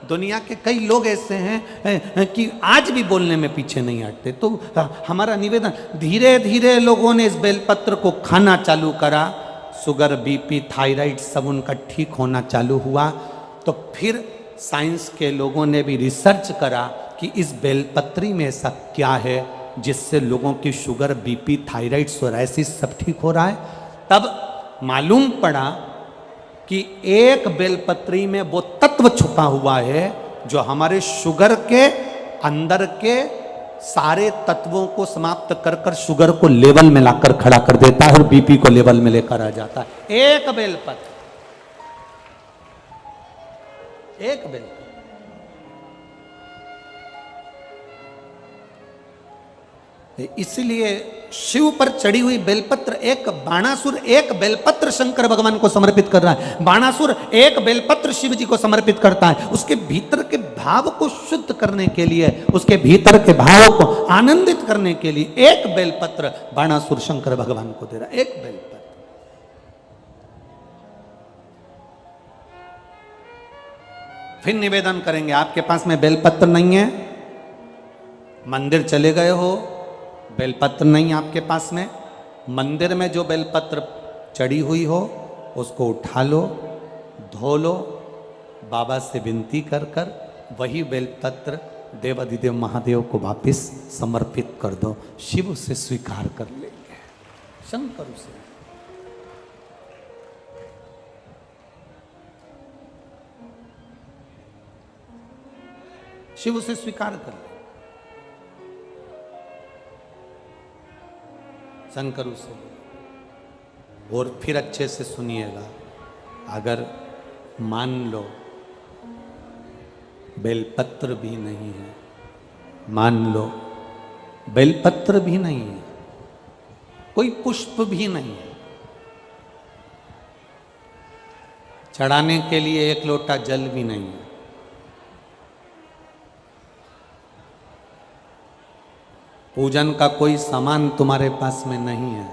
दुनिया के कई लोग ऐसे हैं कि आज भी बोलने में पीछे नहीं हटते। तो हमारा निवेदन, धीरे धीरे लोगों ने इस बेलपत्र को खाना चालू करा, शुगर, बीपी, थायराइड सब उनका ठीक होना चालू हुआ। तो फिर साइंस के लोगों ने भी रिसर्च करा कि इस बेलपत्री में ऐसा क्या है जिससे लोगों की शुगर, बीपी, थायराइड, सोराइसिस सब ठीक हो रहा है। तब मालूम पड़ा कि एक बेलपत्री में वो तत्व छुपा हुआ है जो हमारे शुगर के अंदर के सारे तत्वों को समाप्त कर कर शुगर को लेवल में लाकर खड़ा कर देता है और बीपी को लेवल में लेकर आ जाता है। एक बेलपत्र, एक बेलपत्र। इसलिए शिव पर चढ़ी हुई बेलपत्र, एक बाणासुर एक बेलपत्र शंकर भगवान को समर्पित कर रहा है, बाणासुर एक बेलपत्र शिव जी को समर्पित करता है। उसके भीतर के भाव को शुद्ध करने के लिए, उसके भीतर के भाव को आनंदित करने के लिए एक बेलपत्र बाणासुर शंकर भगवान को दे रहा है, एक बेलपत्र। फिर निवेदन करेंगे, आपके पास में बेलपत्र नहीं है, मंदिर चले गए हो, बेलपत्र नहीं आपके पास में, मंदिर में जो बेलपत्र चढ़ी हुई हो उसको उठा लो, धो लो, बाबा से विनती कर कर वही बेलपत्र देवाधिदेव महादेव को वापस समर्पित कर दो, शिव उसे स्वीकार कर लेंगे, शंकर उसे। शिव उसे स्वीकार कर ले, शंकर उसे। और फिर अच्छे से सुनिएगा, अगर मान लो बेलपत्र भी नहीं है, मान लो बेलपत्र भी नहीं है, कोई पुष्प भी नहीं है, चढ़ाने के लिए एक लोटा जल भी नहीं है, पूजन का कोई सामान तुम्हारे पास में नहीं है,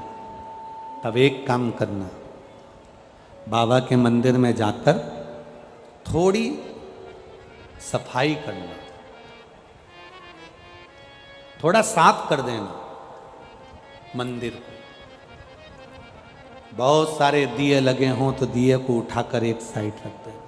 तब एक काम करना, बाबा के मंदिर में जाकर थोड़ी सफाई करना, थोड़ा साफ कर देना मंदिर को। बहुत सारे दिए लगे हों तो दिए को उठाकर एक साइड रख देना।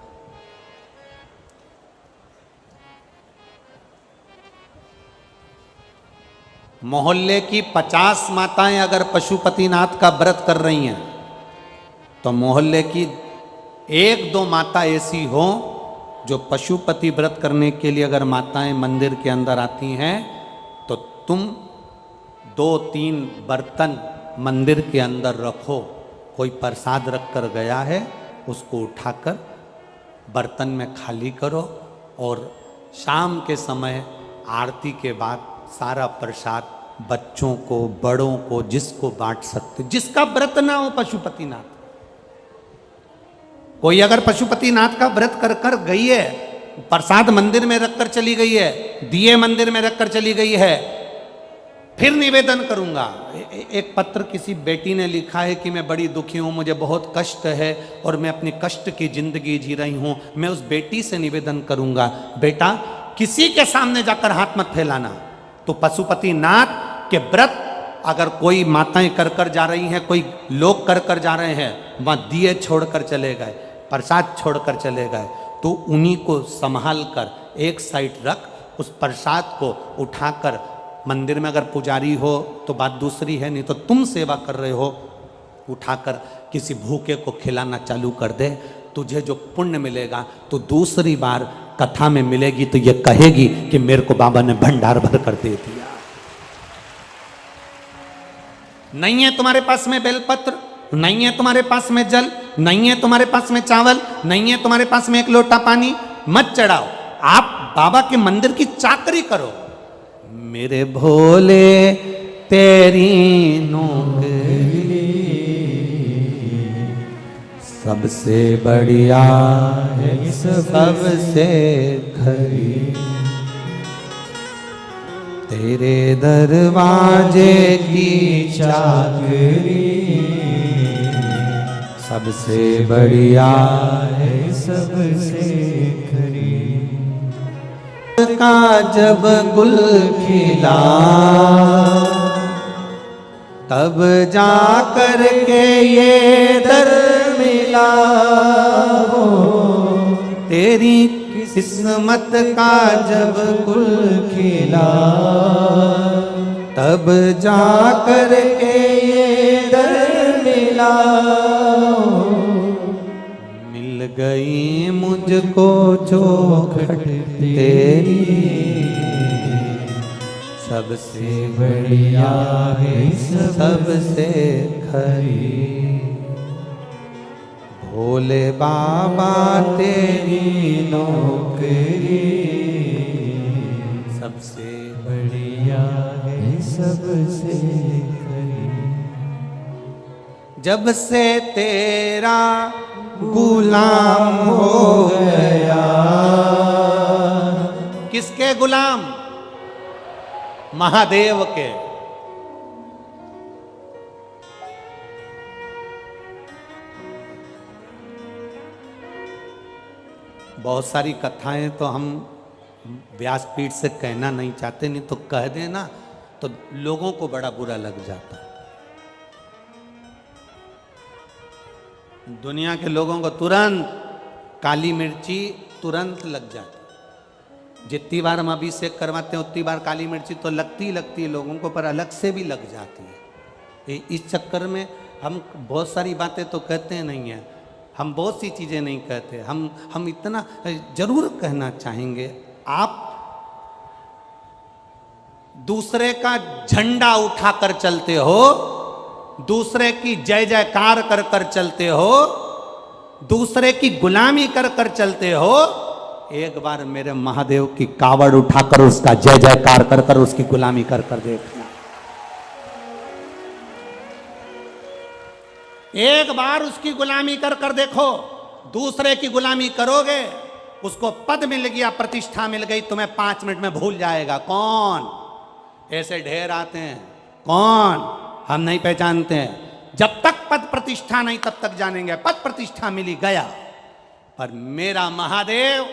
मोहल्ले की 50 माताएं अगर पशुपतिनाथ का व्रत कर रही हैं तो मोहल्ले की 1-2 माता ऐसी हो जो पशुपति व्रत करने के लिए अगर माताएं मंदिर के अंदर आती हैं तो तुम 2-3 बर्तन मंदिर के अंदर रखो। कोई प्रसाद रख कर गया है उसको उठाकर बर्तन में खाली करो और शाम के समय आरती के बाद सारा प्रसाद बच्चों को, बड़ों को, जिसको बांट सकते, जिसका व्रत ना हो पशुपतिनाथ। कोई अगर पशुपतिनाथ का व्रत कर कर गई है, प्रसाद मंदिर में रखकर चली गई है, दिए मंदिर में रखकर चली गई है, फिर निवेदन करूंगा। एक पत्र किसी बेटी ने लिखा है कि मैं बड़ी दुखी हूं, मुझे बहुत कष्ट है और मैं अपनी कष्ट की जिंदगी जी रही हूं। मैं उस बेटी से निवेदन करूंगा, बेटा किसी के सामने जाकर हाथ मत फैलाना। तो पशुपतिनाथ के व्रत अगर कोई माताएं कर कर जा रही हैं, कोई लोग कर कर जा रहे हैं, वहां दिए छोड़कर चले गए, प्रसाद छोड़कर चले गए, तो उन्हीं को संभाल कर एक साइड रख। उस प्रसाद को उठाकर मंदिर में अगर पुजारी हो तो बात दूसरी है, नहीं तो तुम सेवा कर रहे हो, उठाकर किसी भूखे को खिलाना चालू कर दे। तुझे जो पुण्य मिलेगा तो दूसरी बार कथा में मिलेगी तो ये कहेगी कि मेरे को बाबा ने भंडार भर कर दे दिया। नहीं है तुम्हारे पास में बेलपत्र, नहीं है तुम्हारे पास में जल, नहीं है तुम्हारे पास में चावल, नहीं है तुम्हारे पास में एक लोटा पानी, मत चढ़ाओ। आप बाबा के मंदिर की चाकरी करो। मेरे भोले तेरी नौकरी सबसे बढ़िया है, सबसे खरी, तेरे दरवाजे की चाकरी सबसे बढ़िया है, सबसे खरी। का जब गुल खिला तब जा कर के ये दर मिला हो, तेरी किस्मत का जब गुल खिला तब जा कर के ये दर मिला हो। मिल गई मुझको चौखट तेरी सबसे बढ़िया है, सबसे खरी, भोले बाबा तेरी नौकरी सबसे बढ़िया है, सबसे खरी। जब से तेरा गुलाम हो गया, किसके गुलाम? महादेव के। बहुत सारी कथाएं तो हम व्यासपीठ से कहना नहीं चाहते, नहीं तो कह देना तो लोगों को बड़ा बुरा लग जाता। दुनिया के लोगों को तुरंत काली मिर्ची तुरंत लग जाती। जितनी बार हम अभिषेक करवाते हैं उतनी बार काली मिर्ची तो लगती है लोगों को, पर अलग से भी लग जाती है। इस चक्कर में हम बहुत सारी बातें तो कहते नहीं हैं, हम बहुत सी चीज़ें नहीं कहते। हम इतना जरूर कहना चाहेंगे, आप दूसरे का झंडा उठाकर चलते हो, दूसरे की जय जयकार कर कर चलते हो, दूसरे की गुलामी कर कर चलते हो। एक बार मेरे महादेव की कावड़ उठाकर उसका जय जयकार कर कर उसकी गुलामी कर कर देखना। एक बार उसकी गुलामी कर कर देखो। दूसरे की गुलामी करोगे, उसको पद मिल गया, प्रतिष्ठा मिल गई, तुम्हें 5 मिनट में भूल जाएगा। कौन? ऐसे ढेर आते हैं, कौन? हम नहीं पहचानते हैं। जब तक पद प्रतिष्ठा नहीं तब तक जानेंगे। पद प्रतिष्ठा मिली गया, पर मेरा महादेव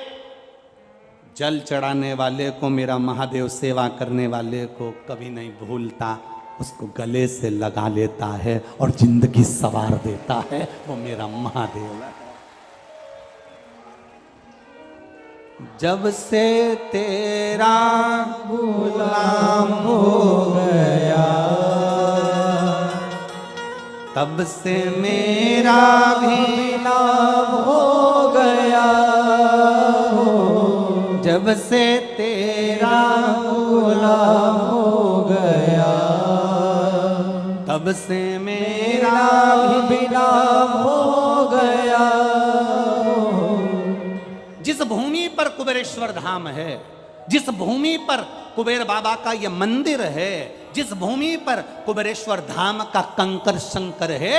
जल चढ़ाने वाले को, मेरा महादेव सेवा करने वाले को कभी नहीं भूलता, उसको गले से लगा लेता है और जिंदगी सवार देता है। वो मेरा महादेव है। जब से तेरा गुलाम हो गया, तब से मेरा भी नाम हो गया। जब से तेरा गुलाम हो गया, तब से मेरा भी नाम हो गया। जिस भूमि पर कुबेरेश्वर धाम है, जिस भूमि पर कुबेर बाबा का यह मंदिर है, जिस भूमि पर कुबेरेश्वर धाम का कंकर शंकर है,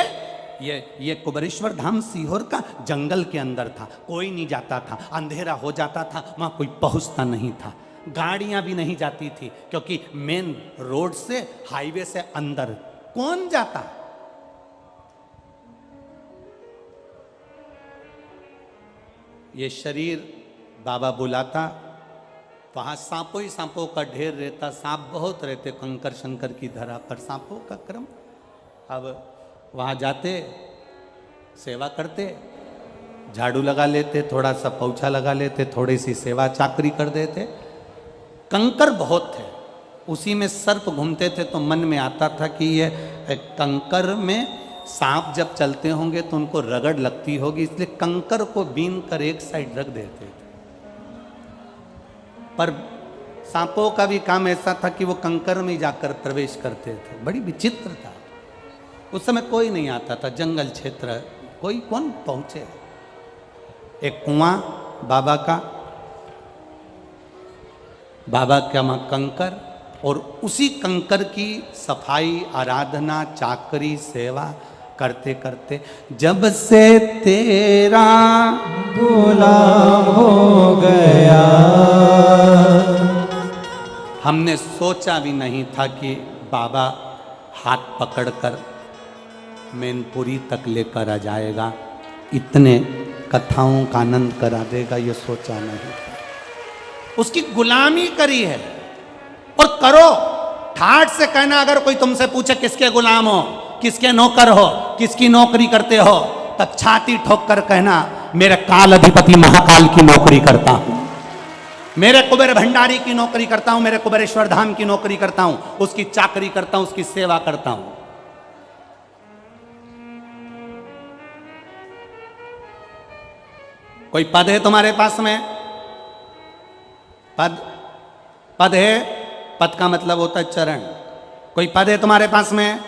ये कुबेरेश्वर धाम सीहोर का जंगल के अंदर था। कोई नहीं जाता था, अंधेरा हो जाता था, वहां कोई पहुंचता नहीं था, गाड़ियां भी नहीं जाती थी, क्योंकि मेन रोड से, हाईवे से अंदर कौन जाता। ये शरीर बाबा बुलाता, वहां सांपों ही सांपों का ढेर रहता, सांप बहुत रहते कंकर शंकर की धरा पर, सांपों का क्रम। अब वहां जाते, सेवा करते, झाड़ू लगा लेते, थोड़ा सा पोछा लगा लेते, थोड़ी सी सेवा चाकरी कर देते। कंकर बहुत थे, उसी में सर्प घूमते थे, तो मन में आता था कि ये कंकर में सांप जब चलते होंगे तो उनको रगड़ लगती होगी, इसलिए कंकर को बीन कर एक साइड रख देते थे। पर सांपों का भी काम ऐसा था कि वो कंकर में जाकर प्रवेश करते थे। बड़ी विचित्र था। उस समय कोई नहीं आता था, जंगल क्षेत्र, कोई कौन पहुंचे। एक कुआं बाबा का वहाँ कंकर, और उसी कंकर की सफाई, आराधना, चाकरी, सेवा करते करते जब से तेरा गुलाम हो गया, हमने सोचा भी नहीं था कि बाबा हाथ पकड़कर मैनपुरी तक लेकर आ जाएगा, इतने कथाओं का आनंद करा देगा, ये सोचा नहीं। उसकी गुलामी करी है, और करो। ठाठ से कहना, अगर कोई तुमसे पूछे किसके गुलाम हो, किसके नौकर हो, किसकी नौकरी करते हो, तब छाती ठोक कर कहना, मेरे काल अधिपति महाकाल की नौकरी करता हूं, मेरे कुबेर भंडारी की नौकरी करता हूं, मेरे कुबेरेश्वर धाम की नौकरी करता हूं, उसकी चाकरी करता हूं, उसकी सेवा करता हूं। कोई पद है तुम्हारे पास में? पद है, पद का मतलब होता है चरण। कोई पद है तुम्हारे पास में?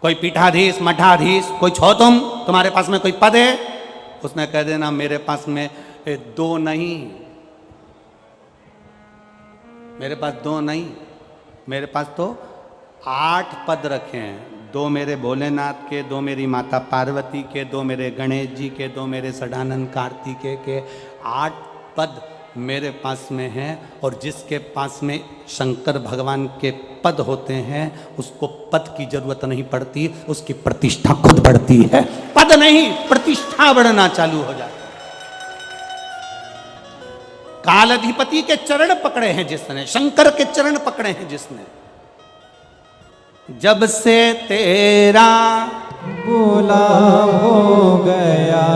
कोई पीठाधीश, मठाधीश, कोई छो तुम्हारे पास में कोई पद है? उसने कह देना मेरे पास में 2 नहीं, मेरे पास 2 नहीं, मेरे पास तो 8 पद रखे हैं। 2 मेरे भोलेनाथ के, 2 मेरी माता पार्वती के, 2 मेरे गणेश जी के, 2 मेरे सदानंद कार्तिकेय के, 8 पद मेरे पास में है। और जिसके पास में शंकर भगवान के पद होते हैं, उसको पद की जरूरत नहीं पड़ती, उसकी प्रतिष्ठा खुद बढ़ती है। पद नहीं, प्रतिष्ठा बढ़ना चालू हो जाती है। कालाधिपति के चरण पकड़े हैं जिसने, शंकर के चरण पकड़े हैं जिसने, जब से तेरा गुलाम हो गया,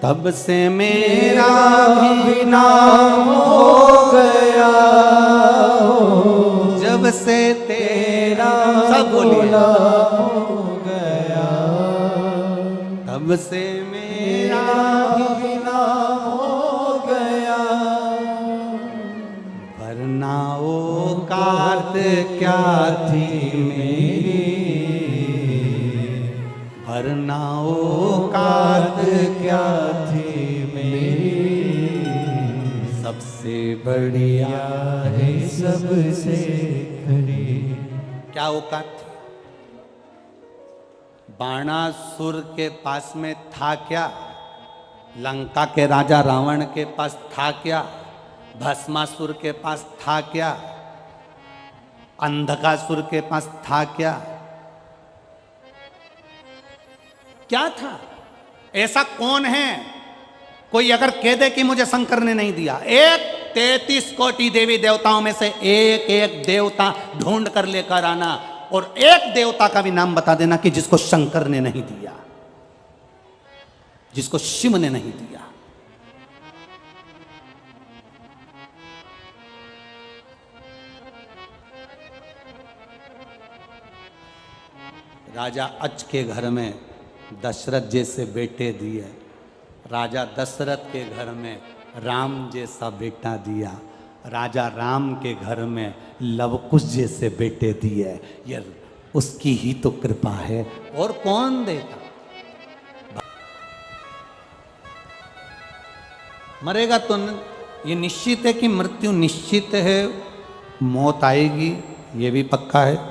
तब से मेरा भी नाम हो गया। जब से तेरा सब गुलाम हो गया, तब से मेरा भी नाम हो गया। वरना औकात क्या थी मेरी, वरना औकात क्या थी मेरी, सबसे बढ़िया है सबसे खरी। क्या औकात थी? बाणासुर के पास में था क्या? लंका के राजा रावण के पास था क्या? भस्मासुर के पास था क्या? अंधकासुर के पास था क्या? क्या था? ऐसा कौन है कोई अगर कह दे कि मुझे शंकर ने नहीं दिया? एक 33 कोटि देवी देवताओं में से एक एक देवता ढूंढ कर लेकर आना और एक देवता का भी नाम बता देना कि जिसको शंकर ने नहीं दिया, जिसको शिव ने नहीं दिया। राजा अच के घर में दशरथ जैसे बेटे दिए, राजा दशरथ के घर में राम जैसा बेटा दिया, राजा राम के घर में लवकुश जैसे बेटे दिए। ये उसकी ही तो कृपा है, और कौन देता? मरेगा तो ये निश्चित है कि मृत्यु निश्चित है, मौत आएगी, ये भी पक्का है।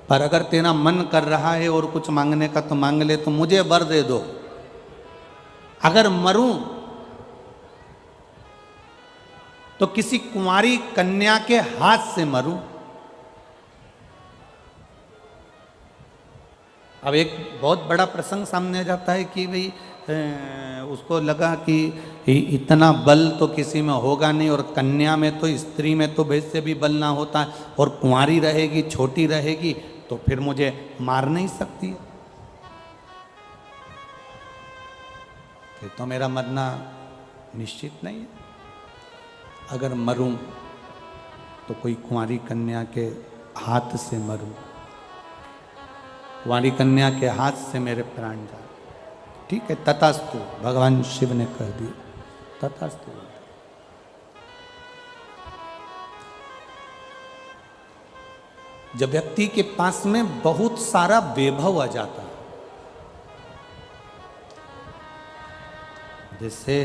पर अगर तेरा मन कर रहा है और कुछ मांगने का तो मांग ले, तो मुझे वर दे दो, अगर मरूं तो किसी कुंवारी कन्या के हाथ से मरूं। अब एक बहुत बड़ा प्रसंग सामने आ जाता है कि भाई उसको लगा कि इतना बल तो किसी में होगा नहीं, और कन्या में तो, स्त्री में तो वैसे भी बल ना होता है, और कुंवारी रहेगी, छोटी रहेगी, तो फिर मुझे मार नहीं सकती है। फिर तो मेरा मरना निश्चित नहीं है। अगर मरूं तो कोई कुंवारी कन्या के हाथ से मरूं, कुंवारी कन्या के हाथ से मेरे प्राण जाए। ठीक है, तथास्तु, भगवान शिव ने कह दिया, तथास्तु। जब व्यक्ति के पास में बहुत सारा वैभव आ जाता है, जैसे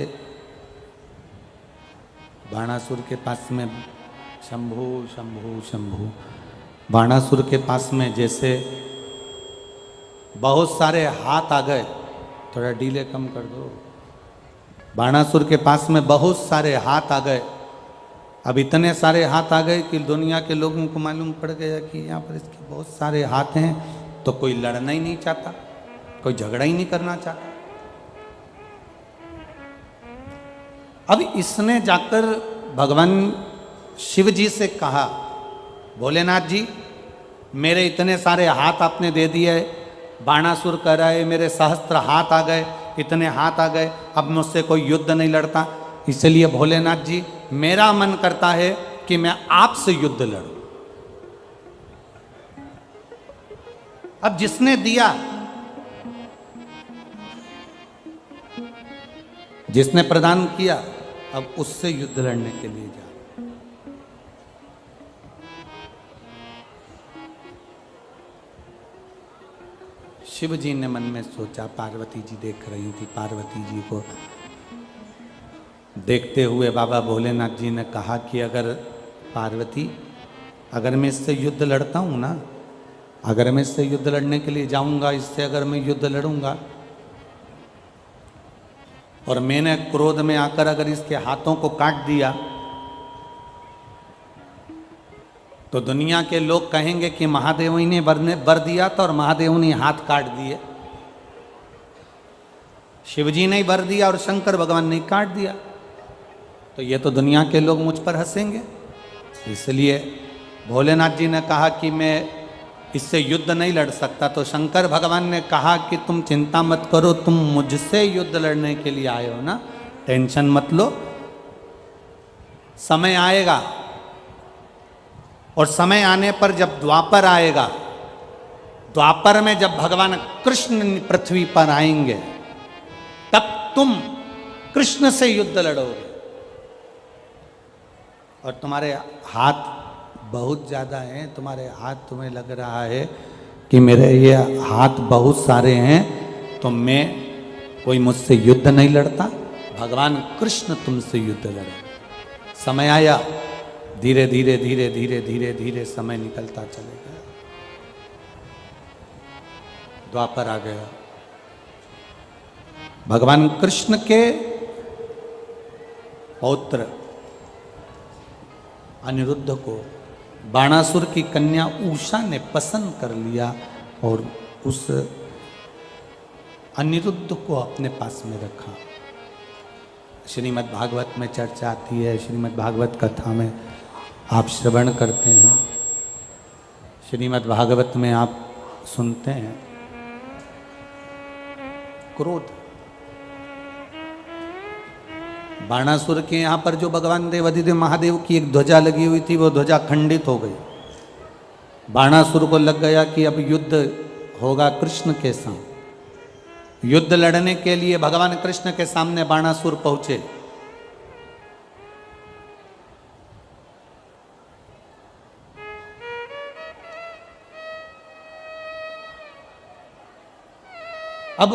बाणासुर के पास में शंभु शंभु शंभु, बाणासुर के पास में जैसे बहुत सारे हाथ आ गए, थोड़ा डीले कम कर दो। बाणासुर के पास में बहुत सारे हाथ आ गए। अब इतने सारे हाथ आ गए कि दुनिया के लोगों को मालूम पड़ गया कि यहाँ पर इसके बहुत सारे हाथ हैं, तो कोई लड़ना ही नहीं चाहता, कोई झगड़ा ही नहीं करना चाहता। अब इसने जाकर भगवान शिव जी से कहा, भोलेनाथ जी, मेरे इतने सारे हाथ आपने दे दिए, बाणासुर कह रहा है मेरे सहस्त्र हाथ आ गए, इतने हाथ आ गए, अब मुझसे कोई युद्ध नहीं लड़ता, इसलिए भोलेनाथ जी मेरा मन करता है कि मैं आपसे युद्ध लड़ूं। अब जिसने दिया, जिसने प्रदान किया, अब उससे युद्ध लड़ने के लिए जा। शिव जी ने मन में सोचा, पार्वती जी देख रही थी, पार्वती जी को देखते हुए बाबा भोलेनाथ जी ने कहा कि अगर पार्वती, अगर मैं इससे युद्ध लड़ता हूँ ना, अगर मैं इससे युद्ध लड़ने के लिए जाऊंगा, इससे अगर मैं युद्ध लड़ूंगा और मैंने क्रोध में आकर अगर इसके हाथों को काट दिया, तो दुनिया के लोग कहेंगे कि महादेव ही ने वर दिया था और महादेव ने हाथ काट दिए। शिवजी ने वर दिया और शंकर भगवान ने काट दिया, तो ये तो दुनिया के लोग मुझ पर हंसेंगे। इसलिए भोलेनाथ जी ने कहा कि मैं इससे युद्ध नहीं लड़ सकता। तो शंकर भगवान ने कहा कि तुम चिंता मत करो, तुम मुझसे युद्ध लड़ने के लिए आए हो ना, टेंशन मत लो, समय आएगा, और समय आने पर जब द्वापर आएगा, द्वापर में जब भगवान कृष्ण पृथ्वी पर आएंगे, तब तुम कृष्ण से युद्ध लड़ोगे। और तुम्हारे हाथ बहुत ज़्यादा हैं, तुम्हारे हाथ, तुम्हें लग रहा है कि मेरे ये हाथ बहुत सारे हैं, तो मैं, कोई मुझसे युद्ध नहीं लड़ता, भगवान कृष्ण तुमसे युद्ध लड़े। समय आया, धीरे धीरे धीरे धीरे धीरे धीरे समय निकलता चले गया, द्वापर आ गया। भगवान कृष्ण के पौत्र अनिरुद्ध को बाणासुर की कन्या उषा ने पसंद कर लिया, और उस अनिरुद्ध को अपने पास में रखा। श्रीमद् भागवत में चर्चा आती है, श्रीमद् भागवत कथा में आप श्रवण करते हैं, श्रीमद् भागवत में आप सुनते हैं, क्रोध। बाणासुर के यहाँ पर जो भगवान देवाधिदेव महादेव की एक ध्वजा लगी हुई थी, वो ध्वजा खंडित हो गई। बाणासुर को लग गया कि अब युद्ध होगा कृष्ण के साथ। युद्ध लड़ने के लिए भगवान कृष्ण के सामने बाणासुर पहुंचे। अब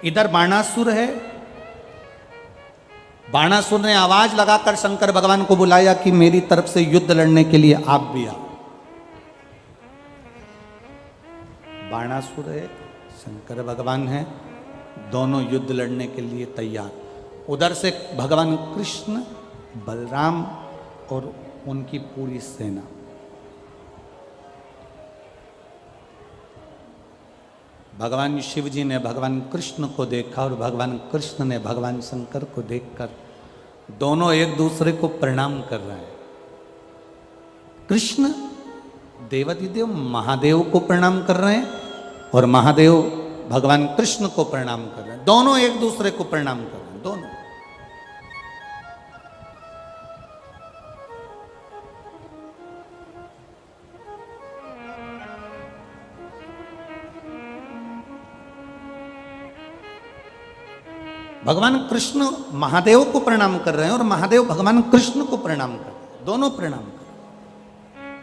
इधर बाणासुर है, बाणासुर ने आवाज लगाकर शंकर भगवान को बुलाया कि मेरी तरफ से युद्ध लड़ने के लिए आप भी आओ। बाणासुर है, शंकर भगवान है, दोनों युद्ध लड़ने के लिए तैयार। उधर से भगवान कृष्ण, बलराम और उनकी पूरी सेना। भगवान शिव जी ने भगवान कृष्ण को देखा और भगवान कृष्ण ने भगवान शंकर को देखकर दोनों एक दूसरे को प्रणाम कर रहे हैं। कृष्ण देवाधिदेव महादेव को प्रणाम कर रहे हैं और महादेव भगवान कृष्ण को प्रणाम कर रहे हैं। दोनों एक दूसरे को प्रणाम कर रहे हैं, दोनों। भगवान कृष्ण महादेव को प्रणाम कर रहे हैं और महादेव भगवान कृष्ण को प्रणाम कर रहे हैं, दोनों प्रणाम कर रहे हैं।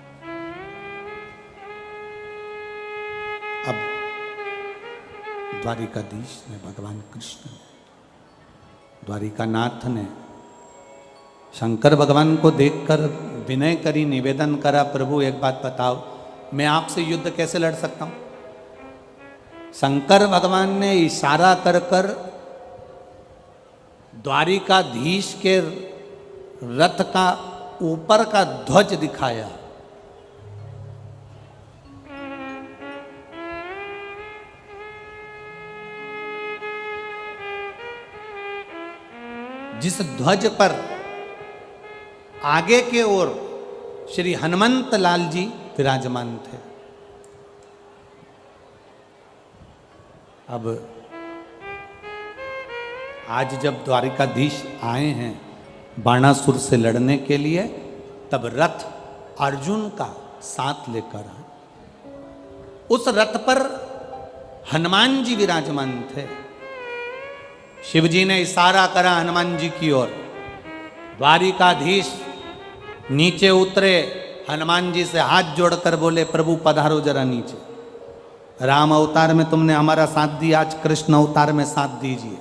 अब द्वारिकाधीश ने, भगवान कृष्ण ने, द्वारिकानाथ ने शंकर भगवान को देखकर विनय करी, निवेदन करा, प्रभु एक बात बताओ, मैं आपसे युद्ध कैसे लड़ सकता हूं। शंकर भगवान ने इशारा कर कर द्वारिकाधीश के रथ का ऊपर का ध्वज दिखाया। जिस ध्वज पर आगे के ओर श्री हनुमंत लाल जी विराजमान थे। अब आज जब द्वारिकाधीश आए हैं बाणासुर से लड़ने के लिए, तब रथ अर्जुन का साथ लेकर आए। उस रथ पर हनुमान जी विराजमान थे। शिव जी ने इशारा करा हनुमान जी की ओर। द्वारिकाधीश नीचे उतरे, हनुमान जी से हाथ जोड़कर बोले, प्रभु पधारो जरा नीचे। राम अवतार में तुमने हमारा साथ दिया, आज कृष्ण अवतार में साथ दीजिए।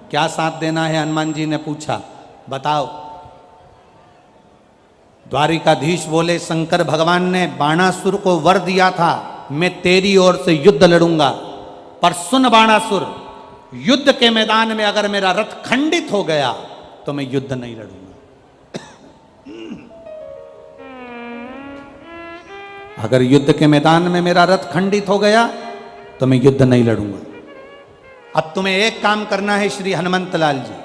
क्या साथ देना है, हनुमान जी ने पूछा, बताओ। द्वारिकाधीश बोले, शंकर भगवान ने बाणासुर को वर दिया था, मैं तेरी ओर से युद्ध लड़ूंगा, पर सुन बाणासुर, युद्ध के मैदान में अगर मेरा रथ खंडित हो गया तो मैं युद्ध नहीं लड़ूंगा। अगर युद्ध के मैदान में मेरा रथ खंडित हो गया तो मैं युद्ध नहीं लड़ूंगा। अब तुम्हें एक काम करना है श्री हनुमंत लाल जी,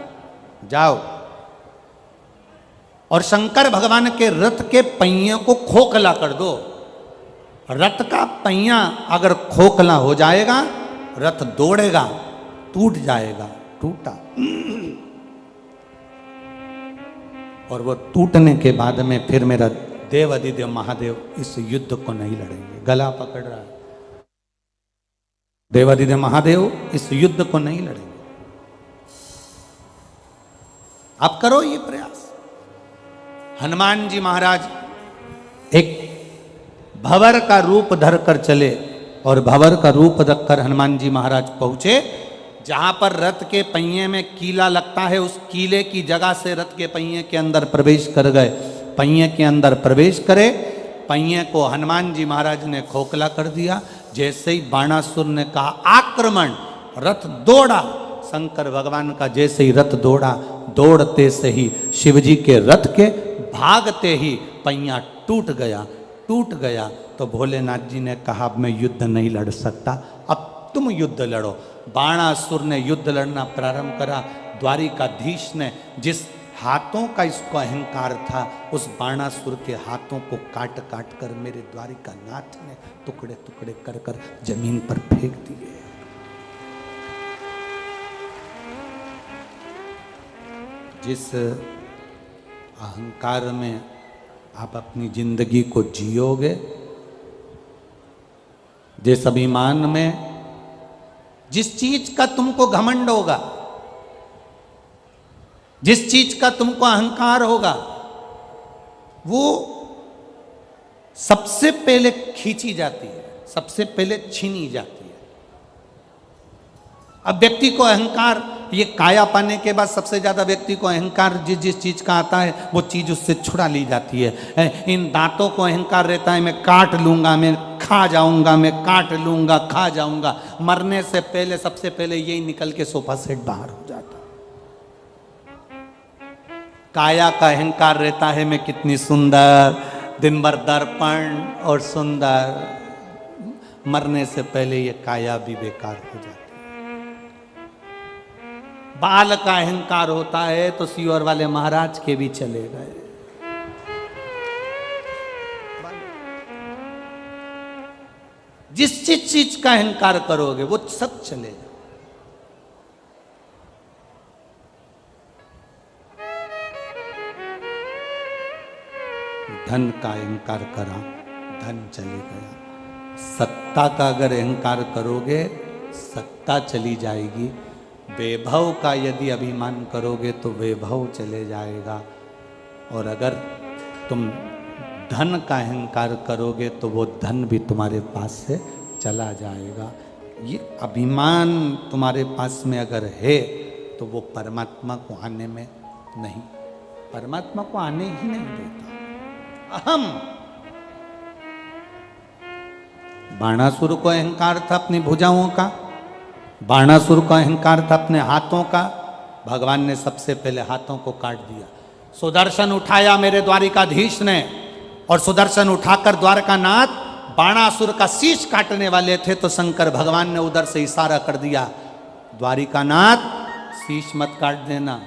जाओ और शंकर भगवान के रथ के पहिए को खोखला कर दो। रथ का पहिया अगर खोखला हो जाएगा, रथ दौड़ेगा, टूट जाएगा। टूटा और वो टूटने के बाद में फिर मेरा देव अधिदेव महादेव इस युद्ध को नहीं लड़ेंगे। गला पकड़ रहा है, देवाधिदेव महादेव इस युद्ध को नहीं लड़ेंगे। आप करो ये प्रयास। हनुमान जी महाराज एक भंवर का रूप धरकर चले और भंवर का रूप रखकर हनुमान जी महाराज पहुंचे जहां पर रथ के पहिए में कीला लगता है। उस कीले की जगह से रथ के पहिए के अंदर प्रवेश कर गए। पहिए के अंदर प्रवेश करे, पहिए को हनुमान जी महाराज ने खोखला कर दिया। जैसे ही बाणासुर ने कहा आक्रमण, रथ दौड़ा। शंकर भगवान का जैसे ही रथ दौड़ा, दौड़ते से ही शिवजी के रथ के भागते ही पहिया टूट गया। टूट गया तो भोलेनाथ जी ने कहा अब मैं युद्ध नहीं लड़ सकता, अब तुम युद्ध लड़ो। बाणासुर ने युद्ध लड़ना प्रारंभ करा। द्वारिकाधीश ने जिस हाथों का इसको अहंकार था, उस बाणासुर के हाथों को काट काट कर मेरे द्वारिकानाथ ने टुकड़े टुकड़े कर कर जमीन पर फेंक दिए। जिस अहंकार में आप अपनी जिंदगी को जियोगे, जिस अभिमान में, जिस चीज का तुमको घमंड होगा, जिस चीज का तुमको अहंकार होगा, वो सबसे पहले खींची जाती है, सबसे पहले छीनी जाती है। अब व्यक्ति को अहंकार, ये काया पाने के बाद सबसे ज्यादा व्यक्ति को अहंकार जिस जिस चीज का आता है वो चीज उससे छुड़ा ली जाती है। इन दांतों को अहंकार रहता है, मैं काट लूंगा, मैं खा जाऊंगा, मैं काट लूंगा, खा जाऊंगा। मरने से पहले सबसे पहले यही निकल के सोफा सेट बाहर हो जाता। काया का अहंकार रहता है, मैं कितनी सुंदर, दिन भर दर्पण और सुंदर। मरने से पहले ये काया भी बेकार हो जाती है। बाल का अहंकार होता है तो सीवर वाले महाराज के भी चले गए। जिस चीज का अहंकार करोगे वो सब चलेगा। धन का अहंकार करा, धन चले गया। सत्ता का अगर अहंकार करोगे, सत्ता चली जाएगी। वैभव का यदि अभिमान करोगे तो वैभव चले जाएगा। और अगर तुम धन का अहंकार करोगे तो वो धन भी तुम्हारे पास से चला जाएगा। ये अभिमान तुम्हारे पास में अगर है तो वो परमात्मा को आने में नहीं, परमात्मा को आने ही नहीं देता। अहम, बाणासुर को अहंकार था अपनी भुजाओं का, बाणासुर का अहंकार था अपने हाथों का। भगवान ने सबसे पहले हाथों को काट दिया। सुदर्शन उठाया मेरे द्वारिकाधीश ने, और सुदर्शन उठाकर द्वारकानाथ बाणासुर का शीश काटने वाले थे तो शंकर भगवान ने उधर से इशारा कर दिया, द्वारिकानाथ शीश मत काट देना।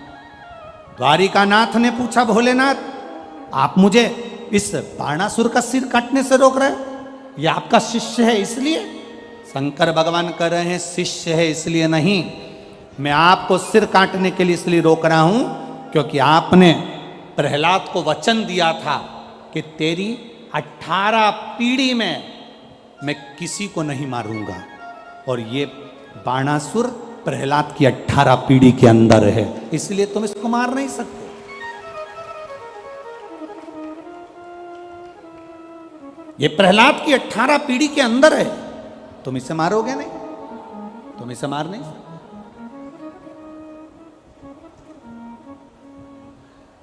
द्वारिकानाथ ने पूछा, भोलेनाथ आप मुझे इस बाणासुर का सिर काटने से रोक रहे हैं? ये आपका शिष्य है इसलिए? शंकर भगवान कह रहे हैं शिष्य है इसलिए नहीं, मैं आपको सिर काटने के लिए इसलिए रोक रहा हूं क्योंकि आपने प्रहलाद को वचन दिया था कि तेरी 18 पीढ़ी में मैं किसी को नहीं मारूंगा। और ये बाणासुर प्रहलाद की 18 पीढ़ी के अंदर है, इसलिए तुम इसको मार नहीं सकते। ये प्रहलाद की 18 पीढ़ी के अंदर है, तुम इसे मारोगे नहीं, तुम इसे मार नहीं सकते,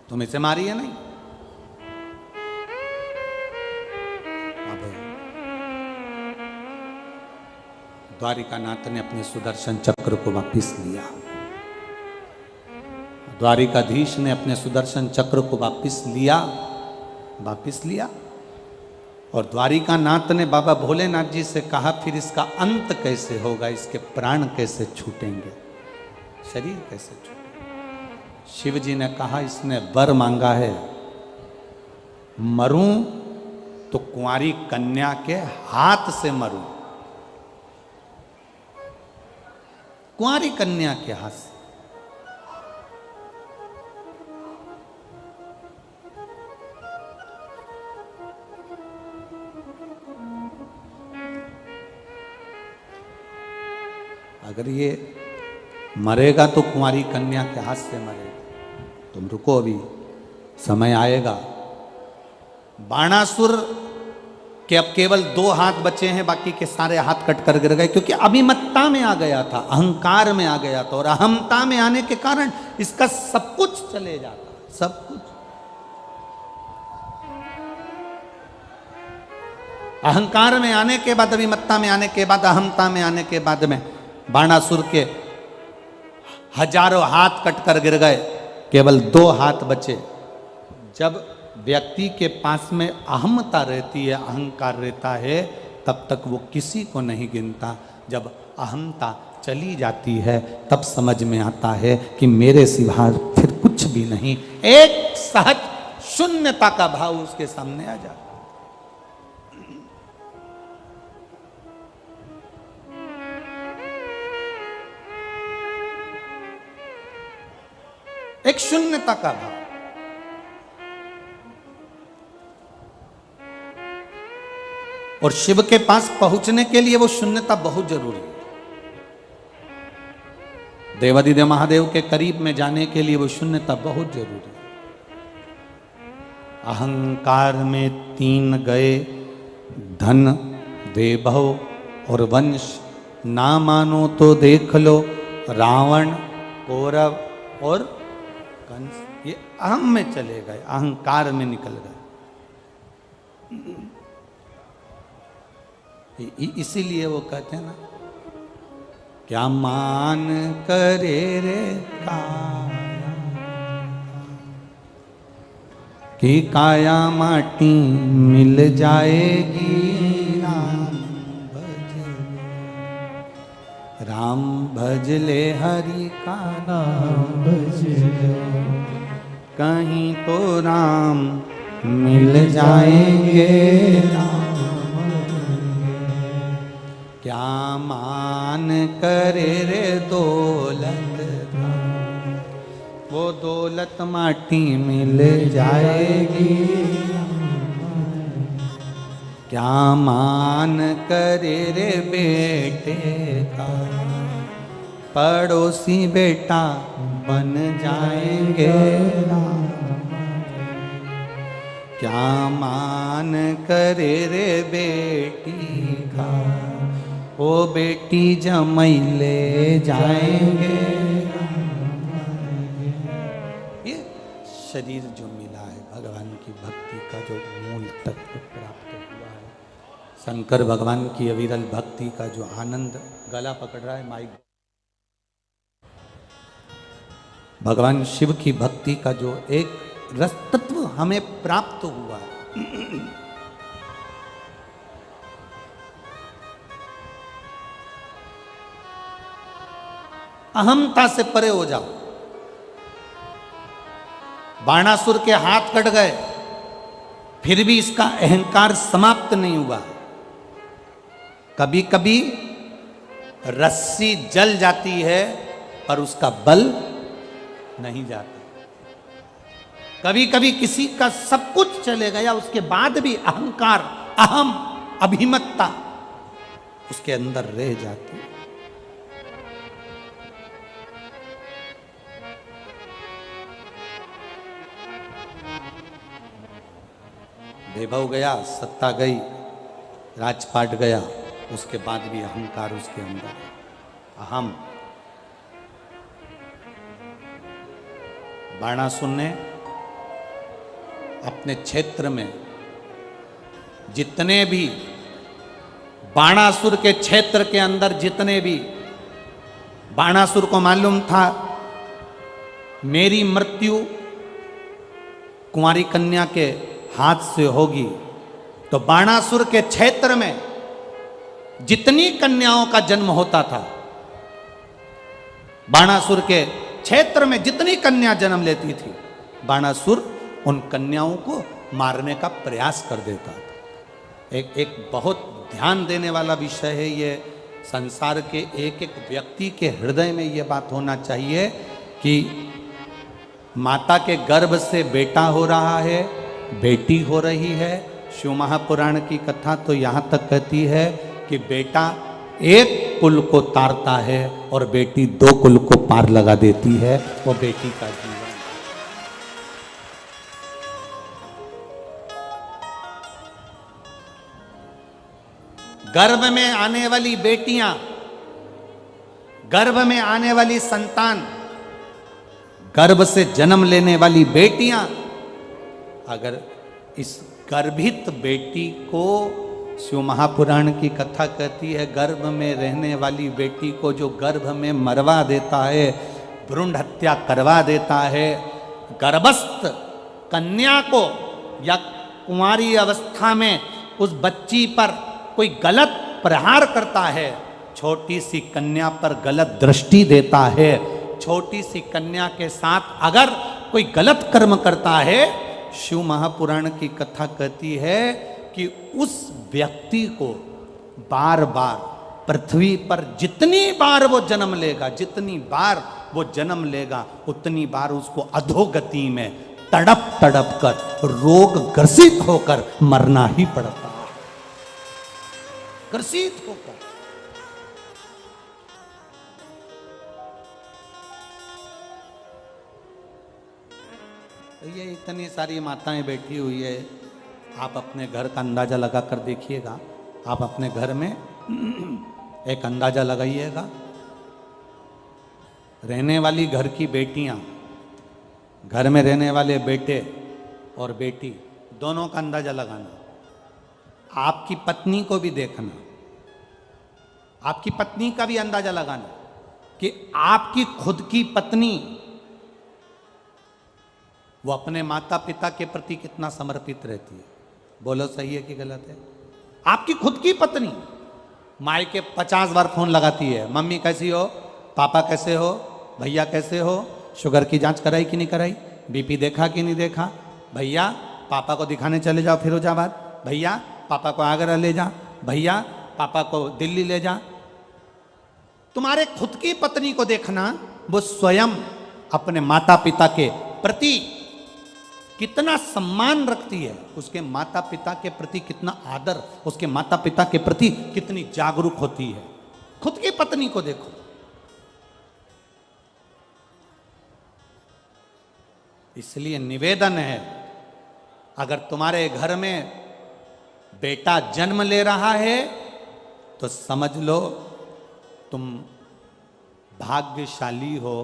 तुम इसे मारिए नहीं। अब द्वारिकानाथ ने अपने सुदर्शन चक्र को वापिस लिया, द्वारिकाधीश ने अपने सुदर्शन चक्र को वापिस लिया। और द्वारिकानाथ ने बाबा भोलेनाथ जी से कहा, फिर इसका अंत कैसे होगा, इसके प्राण कैसे छूटेंगे, शरीर कैसे छूटेंगे? शिव जी ने कहा, इसने वर मांगा है, मरूं तो कुंवारी कन्या के हाथ से मरूं, कुंवारी कन्या के हाथ से। अगर ये मरेगा तो कुंवारी कन्या के हाथ से मरेगा। तुम रुको, अभी समय आएगा। बाणासुर के अब केवल 2 हाथ बचे हैं, बाकी के सारे हाथ कट कर गिर गए, क्योंकि अभिमत्ता में आ गया था, अहंकार में आ गया था, और अहमता में आने के कारण इसका सब कुछ चले जाता, सब कुछ। अहंकार में आने के बाद, अभिमत्ता में आने के बाद, अहमता में आने के बाद में बाणासुर के हजारों हाथ कट कर गिर गए, केवल 2 हाथ बचे। जब व्यक्ति के पास में अहमता रहती है, अहंकार रहता है, तब तक वो किसी को नहीं गिनता। जब अहमता चली जाती है तब समझ में आता है कि मेरे सिवा फिर कुछ भी नहीं। एक सहज शून्यता का भाव उसके सामने आ जाता। एक शून्यता का भाव। और शिव के पास पहुंचने के लिए वो शून्यता बहुत जरूरी है। देवादिदेव महादेव के करीब में जाने के लिए वो शून्यता बहुत जरूरी है। अहंकार में 3 गए, धन, वैभव और वंश। ना मानो तो देख लो रावण, कौरव और कंस। ये अहम में चले गए, अहंकार में निकल गए। इसीलिए वो कहते हैं ना, क्या मान करे रे काया, कि काया माटी मिल जाएगी। राम भज ले हरि का नाम भज ले, कहीं तो राम मिल जाएंगे। क्या मान करे रे दौलत, वो दौलत माटी मिल जाएगी। क्या मान करे रे बेटे का, पड़ोसी बेटा बन जाएंगे। क्या मान करे रे बेटी का, वो बेटी जमाई ले जाएंगे। ये शरीर जो मिला है, भगवान की भक्ति का जो मूल तत्व प्राप्त हुआ है, शंकर भगवान की अविरल भक्ति का जो आनंद। गला पकड़ रहा है माइक। भगवान शिव की भक्ति का जो एक रस तत्व हमें प्राप्त हुआ है, अहमता से परे हो जाओ। बाणासुर के हाथ कट गए, फिर भी इसका अहंकार समाप्त नहीं हुआ। कभी कभी रस्सी जल जाती है पर उसका बल नहीं जाता। कभी कभी किसी का सब कुछ चले गया, उसके बाद भी अहंकार, अहम, अभिमतता उसके अंदर रह जाती है। वैभव गया, सत्ता गई, राजपाट गया, उसके बाद भी अहंकार उसके अंदर, अहम। बाणासुर ने अपने क्षेत्र में जितने भी, बाणासुर के क्षेत्र के अंदर जितने भी, बाणासुर को मालूम था मेरी मृत्यु कुंवारी कन्या के हाथ से होगी, तो बाणासुर के क्षेत्र में जितनी कन्याओं का जन्म होता था, बाणासुर के क्षेत्र में जितनी कन्या जन्म लेती थी, बाणासुर उन कन्याओं को मारने का प्रयास कर देता था। एक बहुत ध्यान देने वाला विषय है ये। संसार के एक एक व्यक्ति के हृदय में ये बात होना चाहिए कि माता के गर्भ से बेटा हो रहा है, बेटी हो रही है। शिव महापुराण की कथा तो यहाँ तक कहती है कि बेटा एक कुल को तारता है और बेटी 2 कुल को पार लगा देती है। वो बेटी का जीवन। गर्भ में आने वाली बेटियां, गर्भ में आने वाली संतान, गर्भ से जन्म लेने वाली बेटियां, अगर इस गर्भित बेटी को, शिव महापुराण की कथा कहती है, गर्भ में रहने वाली बेटी को जो गर्भ में मरवा देता है, भ्रूण हत्या करवा देता है, गर्भस्थ कन्या को या कुंवारी अवस्था में उस बच्ची पर कोई गलत प्रहार करता है, छोटी सी कन्या पर गलत दृष्टि देता है, छोटी सी कन्या के साथ अगर कोई गलत कर्म करता है, शिव महापुराण की कथा कहती है कि उस व्यक्ति को बार बार पृथ्वी पर जितनी बार वो जन्म लेगा, जितनी बार वो जन्म लेगा, उतनी बार उसको अधोगति में तड़प तड़प कर रोग ग्रसित होकर मरना ही पड़ता है, ग्रसित होकर। ये इतनी सारी माताएं बैठी हुई है, आप अपने घर का अंदाजा लगा कर देखिएगा, आप अपने घर में एक अंदाजा लगाइएगा, रहने वाली घर की बेटियां, घर में रहने वाले बेटे और बेटी दोनों का अंदाजा लगाना, आपकी पत्नी को भी देखना, आपकी पत्नी का भी अंदाजा लगाना कि आपकी खुद की पत्नी वो अपने माता पिता के प्रति कितना समर्पित रहती है। बोलो सही है कि गलत है? आपकी खुद की पत्नी माई के 50 बार फोन लगाती है, मम्मी कैसी हो, पापा कैसे हो, भैया कैसे हो, शुगर की जांच कराई कि नहीं कराई, बीपी देखा कि नहीं देखा, भैया पापा को दिखाने चले जाओ फिरोजाबाद, भैया पापा को आगरा ले जा, भैया पापा को दिल्ली ले जा। तुम्हारे खुद की पत्नी को देखना, वो स्वयं अपने माता पिता के प्रति कितना सम्मान रखती है, उसके माता पिता के प्रति कितना आदर, उसके माता पिता के प्रति कितनी जागरूक होती है। खुद की पत्नी को देखो। इसलिए निवेदन है, अगर तुम्हारे घर में बेटा जन्म ले रहा है तो समझ लो तुम भाग्यशाली हो,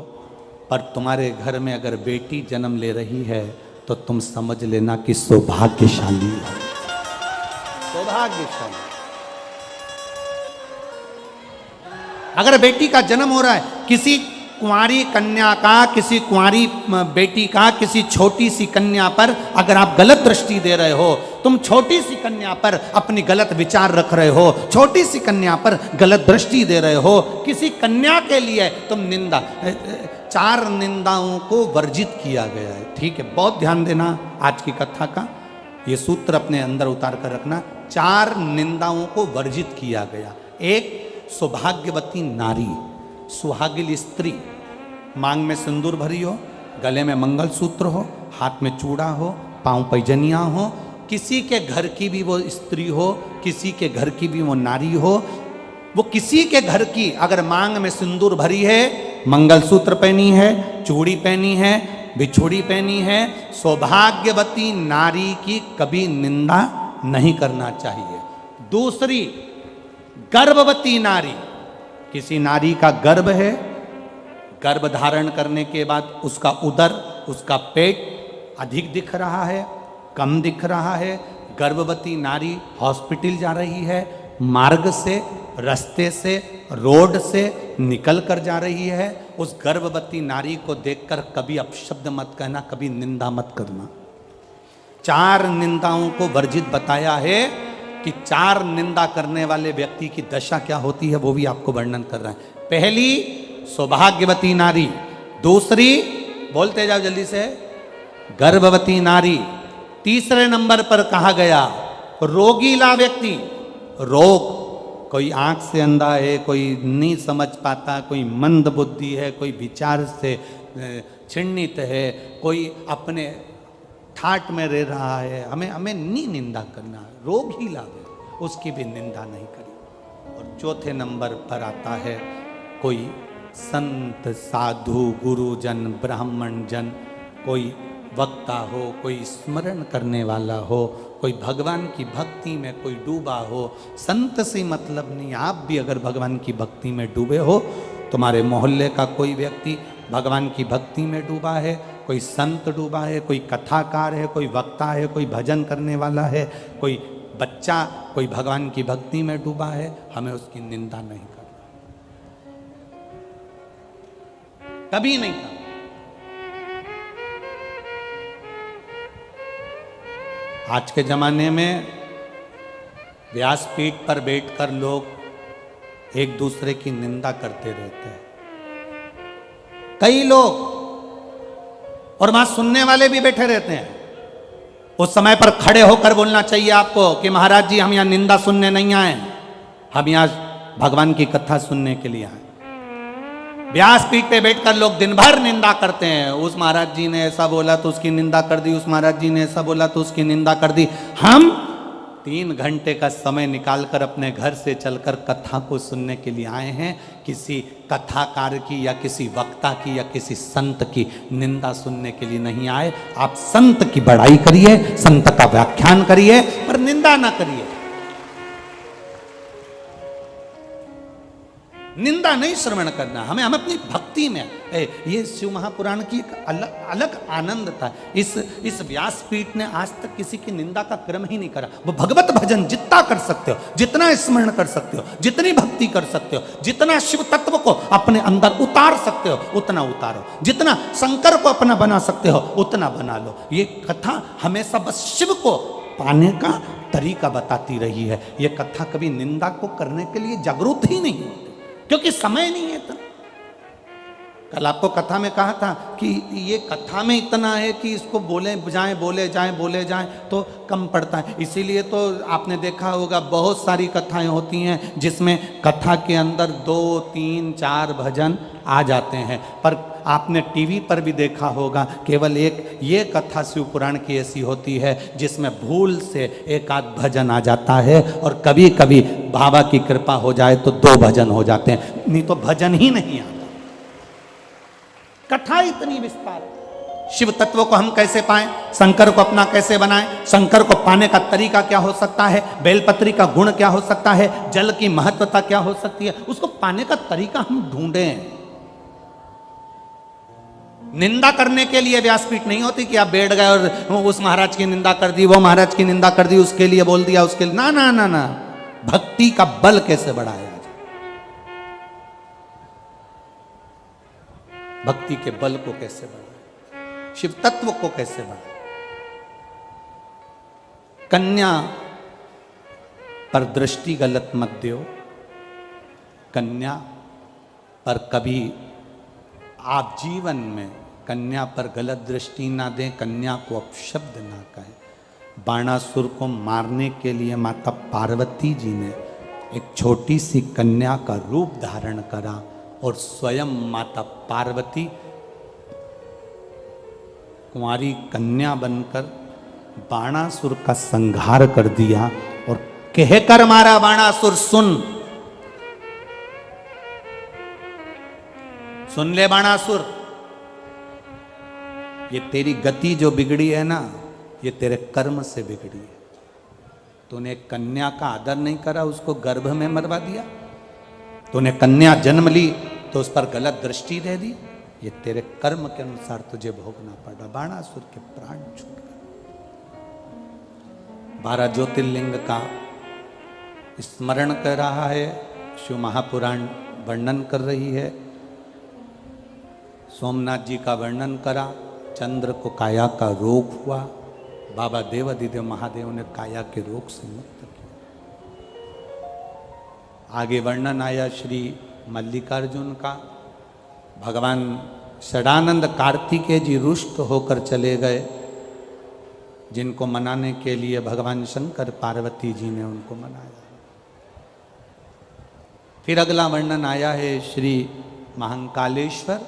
पर तुम्हारे घर में अगर बेटी जन्म ले रही है तो तुम समझ लेना कि सौभाग्यशाली हो, सौभाग्यशाली। अगर बेटी का जन्म हो रहा है, किसी कुंवारी कन्या का, किसी कुंवारी बेटी का, किसी छोटी सी कन्या पर अगर आप गलत दृष्टि दे रहे हो, तुम छोटी सी कन्या पर अपनी गलत विचार रख रहे हो, छोटी सी कन्या पर गलत दृष्टि दे रहे हो, किसी कन्या के लिए तुम निंदा, 4 निंदाओं को वर्जित किया गया है। ठीक है, बहुत ध्यान देना आज की कथा का, ये सूत्र अपने अंदर उतार कर रखना। 4 निंदाओं को वर्जित किया गया। एक, सौभाग्यवती नारी, सुहागिन स्त्री, मांग में सिंदूर भरी हो, गले में मंगलसूत्र हो, हाथ में चूड़ा हो, पांव पैजनियां हो, किसी के घर की भी वो स्त्री हो, किसी के घर की भी वो नारी हो, वो किसी के घर की अगर मांग में सिंदूर भरी है, मंगलसूत्र पहनी है, चूड़ी पहनी है, बिछुड़ी पहनी है, सौभाग्यवती नारी की कभी निंदा नहीं करना चाहिए। दूसरी, गर्भवती नारी, किसी नारी का गर्भ है, गर्भ धारण करने के बाद उसका उदर, उसका पेट अधिक दिख रहा है, कम दिख रहा है, गर्भवती नारी हॉस्पिटल जा रही है, मार्ग से, रास्ते से, रोड से निकल कर जा रही है, उस गर्भवती नारी को देखकर कभी अपशब्द मत कहना, कभी निंदा मत करना। 4 निंदाओं को वर्जित बताया है कि 4 निंदा करने वाले व्यक्ति की दशा क्या होती है, वो भी आपको वर्णन कर रहा है। पहली, सौभाग्यवती नारी। दूसरी, बोलते जाओ जल्दी से, गर्भवती नारी। तीसरे नंबर पर कहा गया रोगीला व्यक्ति। रोग, कोई आंख से अंधा है, कोई नहीं समझ पाता, कोई मंद बुद्धि है, कोई विचार से छिन्नित है, कोई अपने ठाट में रह रहा है, हमें नहीं निंदा करना, रोग ही लावे, उसकी भी निंदा नहीं करी। और चौथे नंबर पर आता है कोई संत, साधु, गुरुजन, ब्राह्मण जन, कोई वक्ता हो, कोई स्मरण करने वाला हो, कोई भगवान की भक्ति में कोई डूबा हो। संत से मतलब नहीं, आप भी अगर भगवान की भक्ति में डूबे हो, तुम्हारे मोहल्ले का कोई व्यक्ति भगवान की भक्ति में डूबा है, कोई संत डूबा है, कोई कथाकार है, कोई वक्ता है, कोई भजन करने वाला है, कोई बच्चा कोई भगवान की भक्ति में डूबा है, हमें उसकी निंदा नहीं करना, कभी नहीं करना। आज के जमाने में व्यासपीठ पर बैठकर लोग एक दूसरे की निंदा करते रहते हैं कई लोग, और वहां सुनने वाले भी बैठे रहते हैं। उस समय पर खड़े होकर बोलना चाहिए आपको कि महाराज जी हम यहां निंदा सुनने नहीं आए, हम यहां भगवान की कथा सुनने के लिए आए। व्यासपीठ पे बैठकर लोग दिन भर निंदा करते हैं, उस महाराज जी ने ऐसा बोला तो उसकी निंदा कर दी, उस महाराज जी ने ऐसा बोला तो उसकी निंदा कर दी। हम 3 घंटे का समय निकालकर अपने घर से चलकर कथा को सुनने के लिए आए हैं, किसी कथाकार की या किसी वक्ता की या किसी संत की निंदा सुनने के लिए नहीं आए। आप संत की बड़ाई करिए, संत का व्याख्यान करिए, पर निंदा ना करिए। निंदा नहीं श्रवण करना, हमें अपनी भक्ति में ये शिव महापुराण की एक अलग आनंद था। इस व्यासपीठ ने आज तक किसी की निंदा का क्रम ही नहीं करा। वो भगवत भजन जितना कर सकते हो, जितना स्मरण कर सकते हो, जितनी भक्ति कर सकते हो, जितना शिव तत्व को अपने अंदर उतार सकते हो उतना उतारो, जितना शंकर को अपना बना सकते हो उतना बना लो। ये कथा हमेशा बस शिव को पाने का तरीका बताती रही है। ये कथा कभी निंदा को करने के लिए जागरूक ही नहीं होती, क्योंकि समय नहीं है इतना। कल आपको कथा में कहा था कि ये कथा में इतना है कि इसको बोले जाएं तो कम पड़ता है। इसीलिए तो आपने देखा होगा बहुत सारी कथाएं होती हैं जिसमें कथा के अंदर 2, 3, 4 भजन आ जाते हैं, पर आपने टीवी पर भी देखा होगा केवल एक ये कथा शिव पुराण की ऐसी होती है जिसमें भूल से 1 आध भजन आ जाता है, और कभी कभी बाबा की कृपा हो जाए तो 2 भजन हो जाते हैं, नहीं तो भजन ही नहीं आता। कथा इतनी विस्तार। शिव तत्व को हम कैसे पाएं, शंकर को अपना कैसे बनाएं, शंकर को पाने का तरीका क्या हो सकता है, बेलपत्री का गुण क्या हो सकता है, जल की महत्वता क्या हो सकती है, उसको पाने का तरीका हम ढूंढें। निंदा करने के लिए व्यासपीठ नहीं होती कि आप बैठ गए और उस महाराज की निंदा कर दी, वो महाराज की निंदा कर दी, उसके लिए बोल दिया, उसके लिए ना ना ना ना। भक्ति का बल कैसे बढ़ाया, भक्ति के बल को कैसे बढ़ाए, शिव तत्व को कैसे बढ़ाए। कन्या पर दृष्टि गलत मत दो, कन्या पर कभी आप जीवन में कन्या पर गलत दृष्टि ना दें, कन्या को अपशब्द ना कहें। बाणासुर को मारने के लिए माता पार्वती जी ने एक छोटी सी कन्या का रूप धारण करा और स्वयं माता पार्वती कुंवारी कन्या बनकर बाणासुर का संहार कर दिया और कहकर मारा, बाणासुर सुन ले बाणासुर, ये तेरी गति जो बिगड़ी है ना, ये तेरे कर्म से बिगड़ी है। तूने कन्या का आदर नहीं करा, उसको गर्भ में मरवा दिया। तूने कन्या जन्म ली तो उस पर गलत दृष्टि दे दी, ये तेरे कर्म के अनुसार तुझे भोगना पड़ा। बाणासुर के प्राण छूट गए। 12 ज्योतिर्लिंग का स्मरण कर रहा है, शिव महापुराण वर्णन कर रही है। सोमनाथ जी का वर्णन करा, चंद्र को काया का रोग हुआ, बाबा देवाधिदेव महादेव ने काया के रोग से मुक्त किया। आगे वर्णन आया श्री मल्लिकार्जुन का, भगवान षडानंद कार्तिकेय जी रुष्ट होकर चले गए, जिनको मनाने के लिए भगवान शंकर पार्वती जी ने उनको मनाया। फिर अगला वर्णन आया है श्री महाकालेश्वर,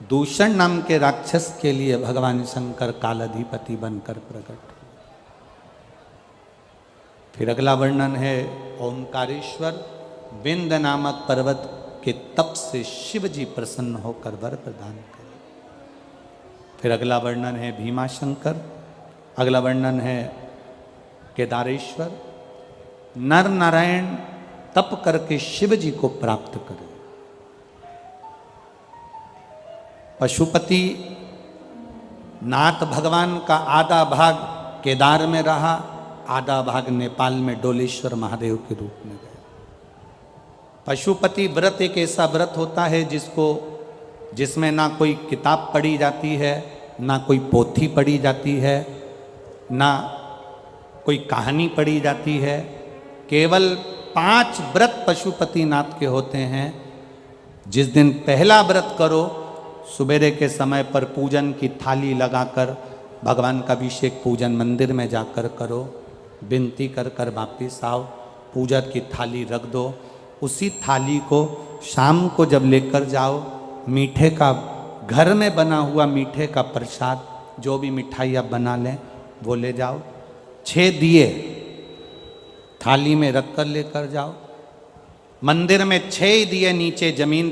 दूषण नाम के राक्षस के लिए भगवान शंकर कालाधिपति बनकर प्रकट। फिर अगला वर्णन है ओंकारेश्वर, विंद नामक पर्वत के तप से शिव जी प्रसन्न होकर वर प्रदान करे। फिर अगला वर्णन है भीमाशंकर, अगला वर्णन है केदारेश्वर, नर नारायण तप करके शिव जी को प्राप्त करे। पशुपति नाथ भगवान का आधा भाग केदार में रहा, आधा भाग नेपाल में डोलेश्वर महादेव के रूप में गया। पशुपति व्रत एक ऐसा व्रत होता है जिसमें ना कोई किताब पढ़ी जाती है, ना कोई पोथी पढ़ी जाती है, ना कोई कहानी पढ़ी जाती है, केवल 5 व्रत पशुपतिनाथ के होते हैं। जिस दिन पहला व्रत करो, सुबेरे के समय पर पूजन की थाली लगाकर भगवान का अभिषेक पूजन मंदिर में जाकर करो, विनती कर कर वापिस आओ, पूजा की थाली रख दो। उसी थाली को शाम को जब लेकर जाओ, मीठे का घर में बना हुआ मीठे का प्रसाद, जो भी मिठाई आप बना लें वो ले जाओ। 6 दिए थाली में रख कर लेकर जाओ। मंदिर में 6 दिए नीचे जमीन